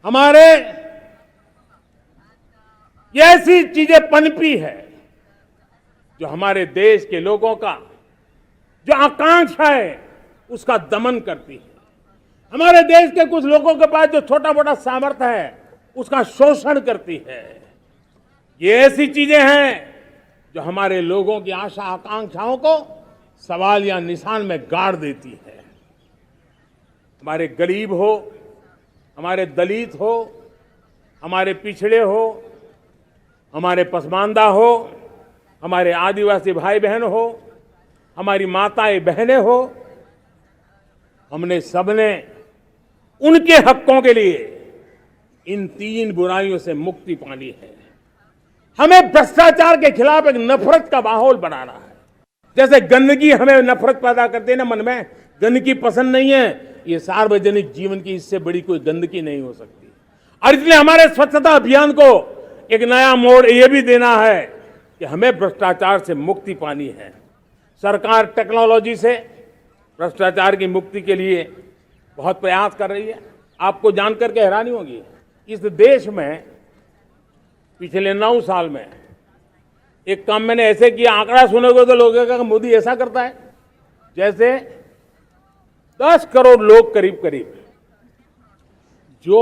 हमारे, ये ऐसी चीजें पनपी है जो हमारे देश के लोगों का जो आकांक्षा है उसका दमन करती है। हमारे देश के कुछ लोगों के पास जो छोटा मोटा सामर्थ्य है उसका शोषण करती है। ये ऐसी चीजें हैं जो हमारे लोगों की आशा आकांक्षाओं को सवाल या निशान में गाड़ देती है। हमारे गरीब हो, हमारे दलित हो, हमारे पिछड़े हो, हमारे पसमानदा हो, हमारे आदिवासी भाई बहन हो, हमारी माताएं बहनें हो, हमने सबने उनके हकों के लिए इन 3 बुराइयों से मुक्ति पानी है। हमें भ्रष्टाचार के खिलाफ एक नफरत का माहौल बनाना है। जैसे गंदगी हमें नफरत पैदा करती है ना मन में, गंदगी पसंद नहीं है, ये सार्वजनिक जीवन की इससे बड़ी कोई गंदगी नहीं हो सकती। और इसलिए हमारे स्वच्छता अभियान को एक नया मोड़ ये भी देना है कि हमें भ्रष्टाचार से मुक्ति पानी है। सरकार टेक्नोलॉजी से भ्रष्टाचार की मुक्ति के लिए बहुत प्रयास कर रही है। आपको जानकर के हैरानी होगी, इस देश में पिछले 9 साल में एक काम मैंने ऐसे किया, आंकड़ा सुनोगे तो लोगों का मोदी ऐसा करता है जैसे 10 करोड़ लोग करीब करीब जो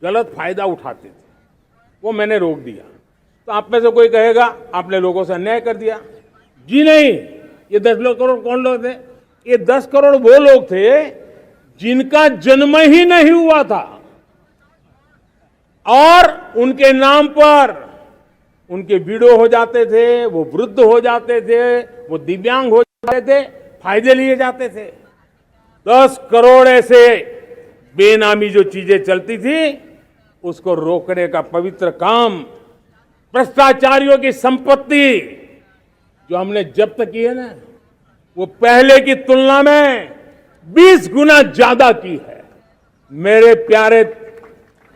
गलत फायदा उठाते थे वो मैंने रोक दिया। तो आप में से कोई कहेगा आपने लोगों से अन्याय कर दिया। जी नहीं, ये 10 करोड़ कौन लोग थे? ये 10 करोड़ वो लोग थे जिनका जन्म ही नहीं हुआ था और उनके नाम पर उनके विडो हो जाते थे, वो वृद्ध हो जाते थे, वो दिव्यांग हो जाते थे, फायदे लिए जाते थे। 10 करोड़ ऐसे बेनामी जो चीजें चलती थी उसको रोकने का पवित्र काम, भ्रष्टाचारियों की संपत्ति जो हमने जब्त की है ना, वो पहले की तुलना में 20 गुना ज्यादा की है। मेरे प्यारे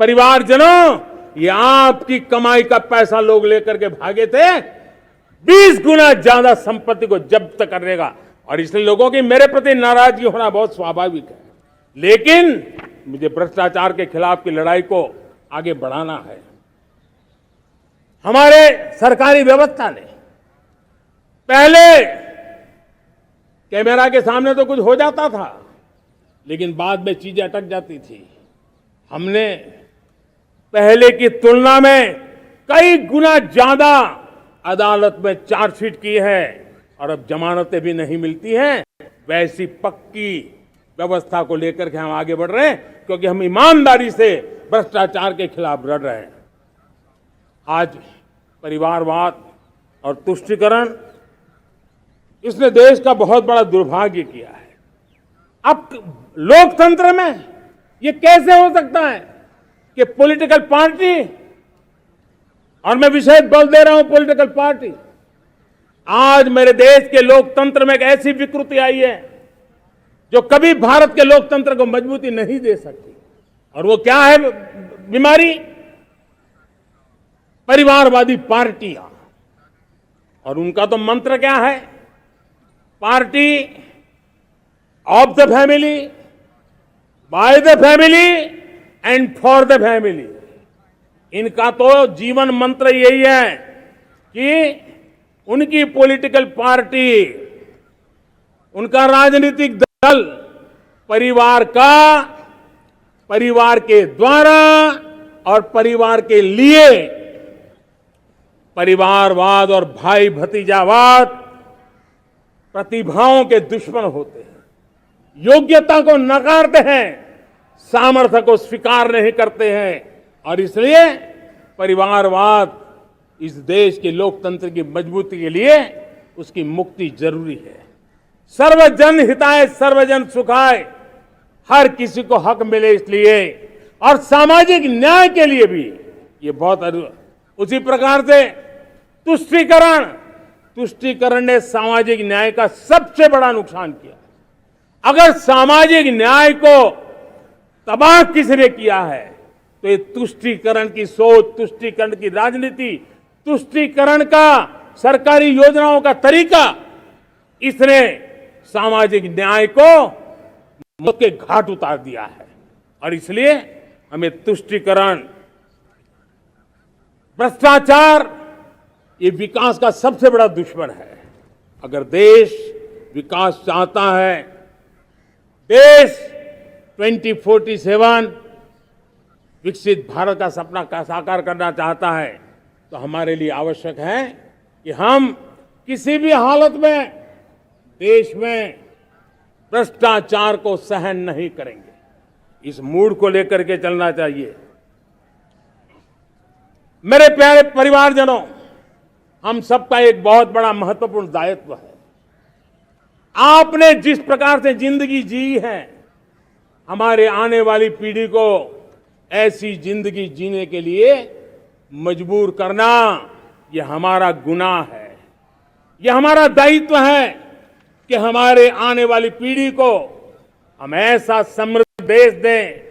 परिवारजनों, ये आपकी कमाई का पैसा लोग लेकर के भागे थे, 20 गुना ज्यादा संपत्ति को जब्त करने का। और इसलिए लोगों की मेरे प्रति नाराजगी होना बहुत स्वाभाविक है, लेकिन मुझे भ्रष्टाचार के खिलाफ की लड़ाई को आगे बढ़ाना है। हमारे सरकारी व्यवस्था ने पहले कैमरा के सामने तो कुछ हो जाता था, लेकिन बाद में चीजें अटक जाती थी। हमने पहले की तुलना में कई गुना ज्यादा अदालत में चार्जशीट की है और अब जमानतें भी नहीं मिलती हैं। वैसी पक्की व्यवस्था को लेकर के हम आगे बढ़ रहे हैं, क्योंकि हम ईमानदारी से भ्रष्टाचार के खिलाफ लड़ रहे हैं। आज परिवारवाद और तुष्टीकरण, इसने देश का बहुत बड़ा दुर्भाग्य किया है। अब लोकतंत्र में ये कैसे हो सकता है कि पॉलिटिकल पार्टी, और मैं विशेष बल दे रहा हूं पॉलिटिकल पार्टी, आज मेरे देश के लोकतंत्र में एक ऐसी विकृति आई है जो कभी भारत के लोकतंत्र को मजबूती नहीं दे सकती। और वो क्या है बीमारी? परिवारवादी पार्टियां। और उनका तो मंत्र क्या है? Party of the family, by the family and for the family. इनका तो जीवन मंत्र यही है कि उनकी पॉलिटिकल पार्टी, उनका राजनीतिक दल परिवार का, परिवार के द्वारा और परिवार के लिए, परिवारवाद और भाई भतीजावाद प्रतिभाओं के दुश्मन होते हैं, योग्यता को नकारते हैं, सामर्थ्य को स्वीकार नहीं करते हैं। और इसलिए परिवारवाद इस देश के लोकतंत्र की मजबूती के लिए उसकी मुक्ति जरूरी है। सर्वजन हिताय सर्वजन सुखाय, हर किसी को हक मिले इसलिए, और सामाजिक न्याय के लिए भी ये बहुत। उसी प्रकार से तुष्टीकरण ने सामाजिक न्याय का सबसे बड़ा नुकसान किया। अगर सामाजिक न्याय को तबाह किसने किया है तो ये तुष्टीकरण की सोच, तुष्टीकरण की राजनीति, तुष्टीकरण का सरकारी योजनाओं का तरीका, इसने सामाजिक न्याय को मौत के घाट उतार दिया है। और इसलिए हमें तुष्टीकरण, भ्रष्टाचार, ये विकास का सबसे बड़ा दुश्मन है। अगर देश विकास चाहता है, देश 2047 विकसित भारत का सपना का साकार करना चाहता है, तो हमारे लिए आवश्यक है कि हम किसी भी हालत में देश में भ्रष्टाचार को सहन नहीं करेंगे। इस मूड को लेकर के चलना चाहिए। मेरे प्यारे परिवारजनों, हम सबका एक बहुत बड़ा महत्वपूर्ण दायित्व है। आपने जिस प्रकार से जिंदगी जी है, हमारे आने वाली पीढ़ी को ऐसी जिंदगी जीने के लिए मजबूर करना, यह हमारा गुनाह है। यह हमारा दायित्व है कि हमारे आने वाली पीढ़ी को हम ऐसा समृद्ध देश दें,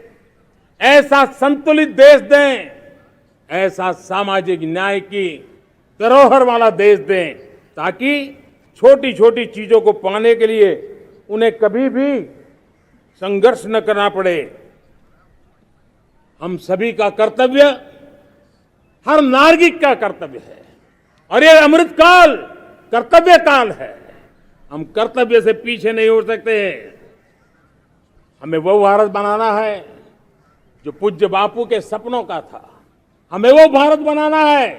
ऐसा संतुलित देश दें, ऐसा सामाजिक न्याय की धरोहर वाला देश दें, ताकि छोटी छोटी चीजों को पाने के लिए उन्हें कभी भी संघर्ष न करना पड़े। हम सभी का कर्तव्य, हर नागरिक का कर्तव्य है, और ये अमृत काल कर्तव्य काल है। हम कर्तव्य से पीछे नहीं हो सकते। हमें वो भारत बनाना है जो पूज्य बापू के सपनों का था। हमें वो भारत बनाना है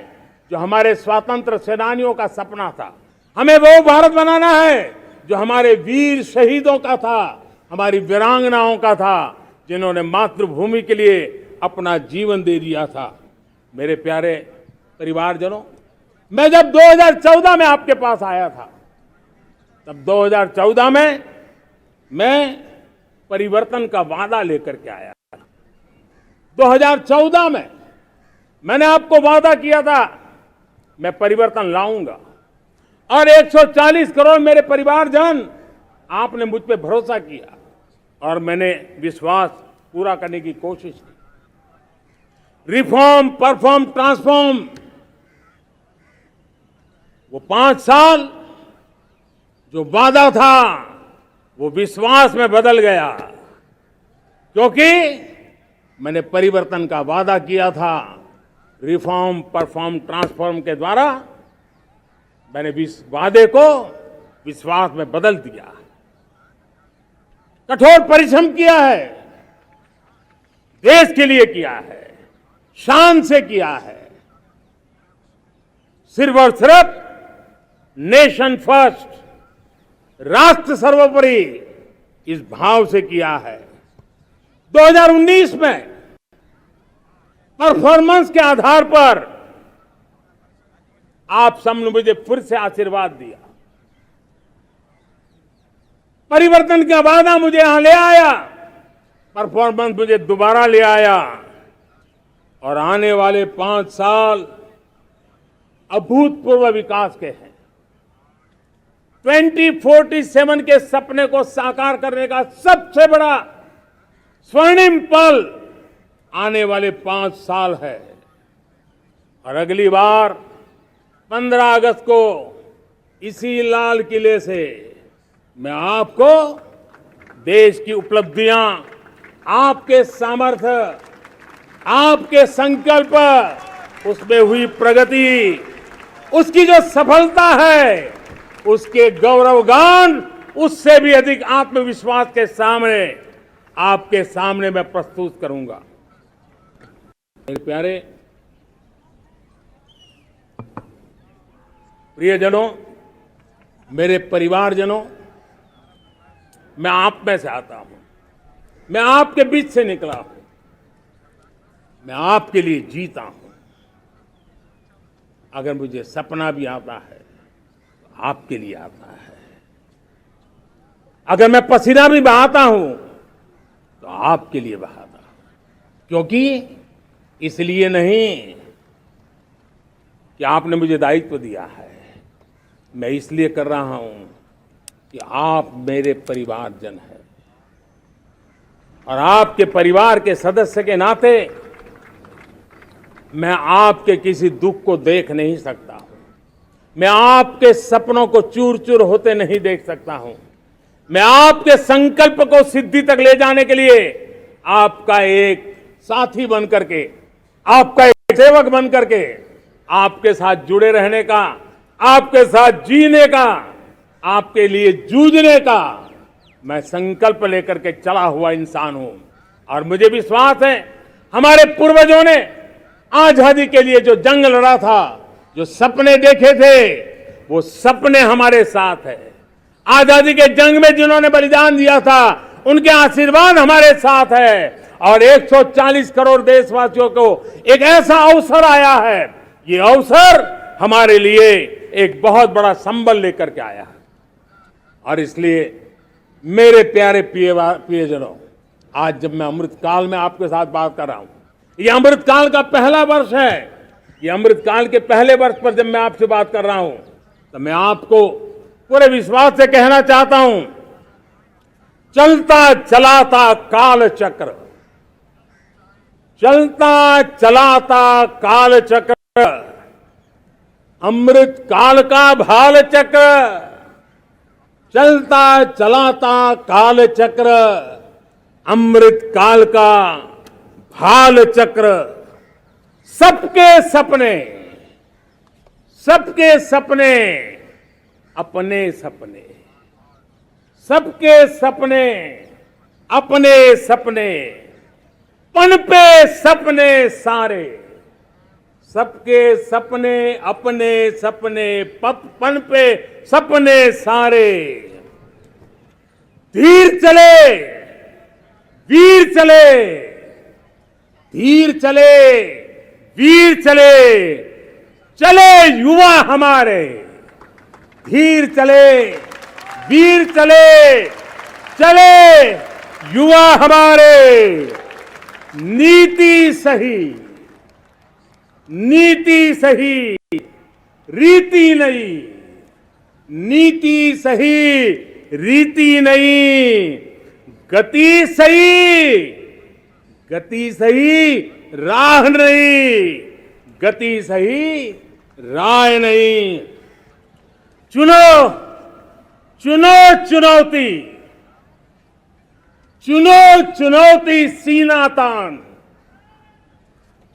जो हमारे स्वतंत्र सेनानियों का सपना था। हमें वो भारत बनाना है जो हमारे वीर शहीदों का था, हमारी वीरांगनाओं का था, जिन्होंने मातृभूमि के लिए अपना जीवन दे दिया था। मेरे प्यारे परिवारजनों, मैं जब 2014 में आपके पास आया था, तब 2014 में मैं परिवर्तन का वादा लेकर के आया था। 2014 में मैंने आपको वादा किया था मैं परिवर्तन लाऊंगा, और 140 करोड़ मेरे परिवारजन, आपने मुझ पे भरोसा किया और मैंने विश्वास पूरा करने की कोशिश की। रिफॉर्म, परफॉर्म, ट्रांसफॉर्म, वो 5 साल जो वादा था वो विश्वास में बदल गया, क्योंकि मैंने परिवर्तन का वादा किया था। रिफॉर्म, परफॉर्म, ट्रांसफॉर्म के द्वारा मैंने इस वादे को विश्वास में बदल दिया। कठोर परिश्रम किया है, देश के लिए किया है, शान से किया है, सिर्फ और सिर्फ नेशन फर्स्ट, राष्ट्र सर्वोपरि, इस भाव से किया है। 2019 में परफॉर्मेंस के आधार पर आप सबने मुझे फिर से आशीर्वाद दिया, परिवर्तन का वादा मुझे यहां ले आया, परफॉर्मेंस मुझे दोबारा ले आया, और आने वाले 5 साल अभूतपूर्व विकास के हैं। 2047 के सपने को साकार करने का सबसे बड़ा स्वर्णिम पल आने वाले 5 साल है। और अगली बार 15 अगस्त को इसी लाल किले से मैं आपको देश की उपलब्धियां, आपके सामर्थ्य, आपके संकल्प, उसमें हुई प्रगति, उसकी जो सफलता है, उसके गौरवगान, उससे भी अधिक आत्मविश्वास के सामने, आपके सामने मैं प्रस्तुत करूंगा। मेरे प्यारे प्रियजनों, मेरे परिवारजनों, मैं आप में से आता हूं, मैं आपके बीच से निकला हूं, मैं आपके लिए जीता हूं। अगर मुझे सपना भी आता है तो आपके लिए आता है, अगर मैं पसीना भी बहाता हूं तो आपके लिए बहाता हूं, क्योंकि इसलिए नहीं कि आपने मुझे दायित्व दिया है, मैं इसलिए कर रहा हूं कि आप मेरे परिवारजन हैं, और आपके परिवार के सदस्य के नाते मैं आपके किसी दुख को देख नहीं सकता हूं, मैं आपके सपनों को चूर चूर होते नहीं देख सकता हूं, मैं आपके संकल्प को सिद्धि तक ले जाने के लिए आपका एक साथी बन करके, आपका एक सेवक बन करके, आपके साथ जुड़े रहने का, आपके साथ जीने का, आपके लिए जूझने का मैं संकल्प लेकर के चला हुआ इंसान हूं। और मुझे विश्वास है हमारे पूर्वजों ने आजादी के लिए जो जंग लड़ा था, जो सपने देखे थे, वो सपने हमारे साथ है। आजादी के जंग में जिन्होंने बलिदान दिया था, उनके आशीर्वाद हमारे साथ है। और 140 करोड़ देशवासियों को एक ऐसा अवसर आया है, ये अवसर हमारे लिए एक बहुत बड़ा संबल लेकर के आया है। और इसलिए मेरे प्यारे प्रियजनों, आज जब मैं अमृतकाल में आपके साथ बात कर रहा हूं, ये अमृतकाल का पहला वर्ष है। ये अमृतकाल के पहले वर्ष पर जब मैं आपसे बात कर रहा हूं, तो मैं आपको पूरे विश्वास से कहना चाहता हूं, चलता चलाता काल चक्र, चलता चलाता काल चक्र, अमृत काल का भाल चक्र, चलता चलाता काल चक्र, अमृत काल का भाल चक्र। सबके सपने, सबके सपने अपने सपने, सबके सपने अपने सपने, पनपे सपने सारे, सबके सपने अपने सपने पन पे सपने सारे। धीर चले वीर चले, धीर चले वीर चले, चले युवा हमारे। धीर चले वीर चले, चले युवा हमारे। नीति सही, नीति सही, रीति नहीं। नीति सही, रीति नहीं। गति सही, गति सही, राह नहीं। गति सही, राह नहीं। चुनो, चुनो चुनौती, चुनो चुनौती सीना तान।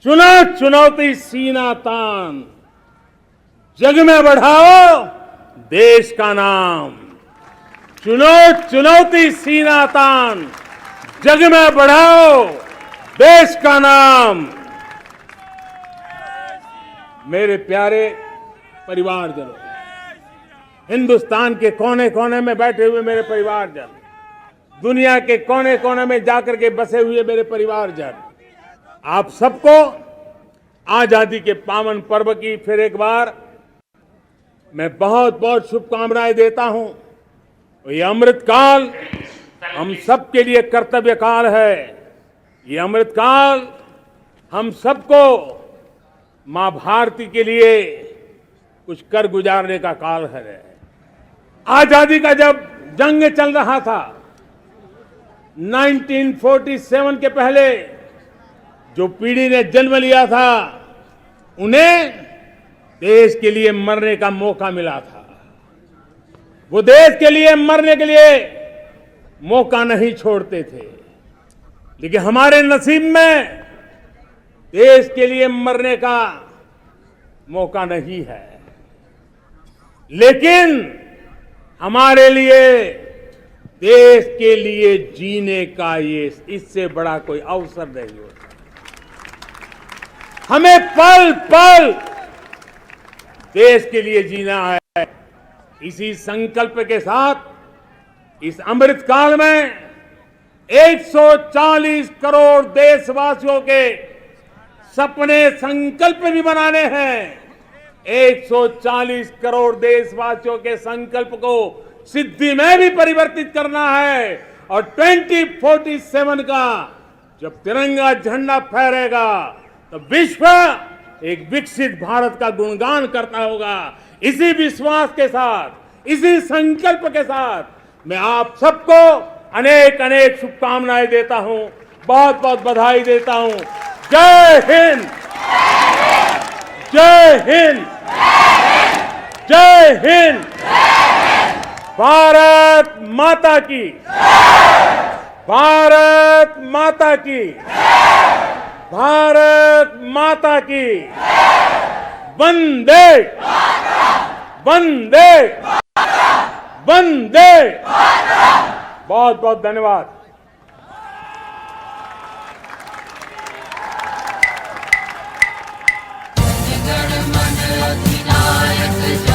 चुनो चुनौती सीना तान। जग में बढ़ाओ देश का नाम। चुनो चुनौती सीना तान, जग में बढ़ाओ देश का नाम। मेरे प्यारे परिवारजनों, हिंदुस्तान के कोने कोने में बैठे हुए मेरे परिवारजन, दुनिया के कोने कोने में जाकर के बसे हुए मेरे परिवारजन, आप सबको आजादी के पावन पर्व की फिर एक बार मैं बहुत बहुत शुभकामनाएं देता हूं। ये अमृत काल हम सबके लिए कर्तव्य काल है। ये अमृत काल हम सबको मां भारती के लिए कुछ कर गुजारने का काल है। आजादी का जब जंग चल रहा था 1947 के पहले जो पीढ़ी ने जन्म लिया था, उन्हें देश के लिए मरने का मौका मिला था। वो देश के लिए मरने के लिए मौका नहीं छोड़ते थे, लेकिन हमारे नसीब में देश के लिए मरने का मौका नहीं है। लेकिन हमारे लिए देश के लिए जीने का ये इससे बड़ा कोई अवसर नहीं होता। हमें पल पल देश के लिए जीना है। इसी संकल्प के साथ इस अमृत काल में 140 करोड़ देशवासियों के सपने संकल्प भी बनाने हैं। 140 करोड़ देशवासियों के संकल्प को सिद्धि में भी परिवर्तित करना है। और 2047 का जब तिरंगा झंडा फहरेगा तो विश्व एक विकसित भारत का गुणगान करता होगा। इसी विश्वास के साथ, इसी संकल्प के साथ मैं आप सबको अनेक अनेक शुभकामनाएं देता हूं, बहुत बहुत बधाई देता हूं। जय हिंद, जय हिंद, जय हिंद। भारत माता की, भारत माता की, भारत माता की। वंदे वंदे वंदे। बहुत बहुत धन्यवाद।
जन मन अधिनायक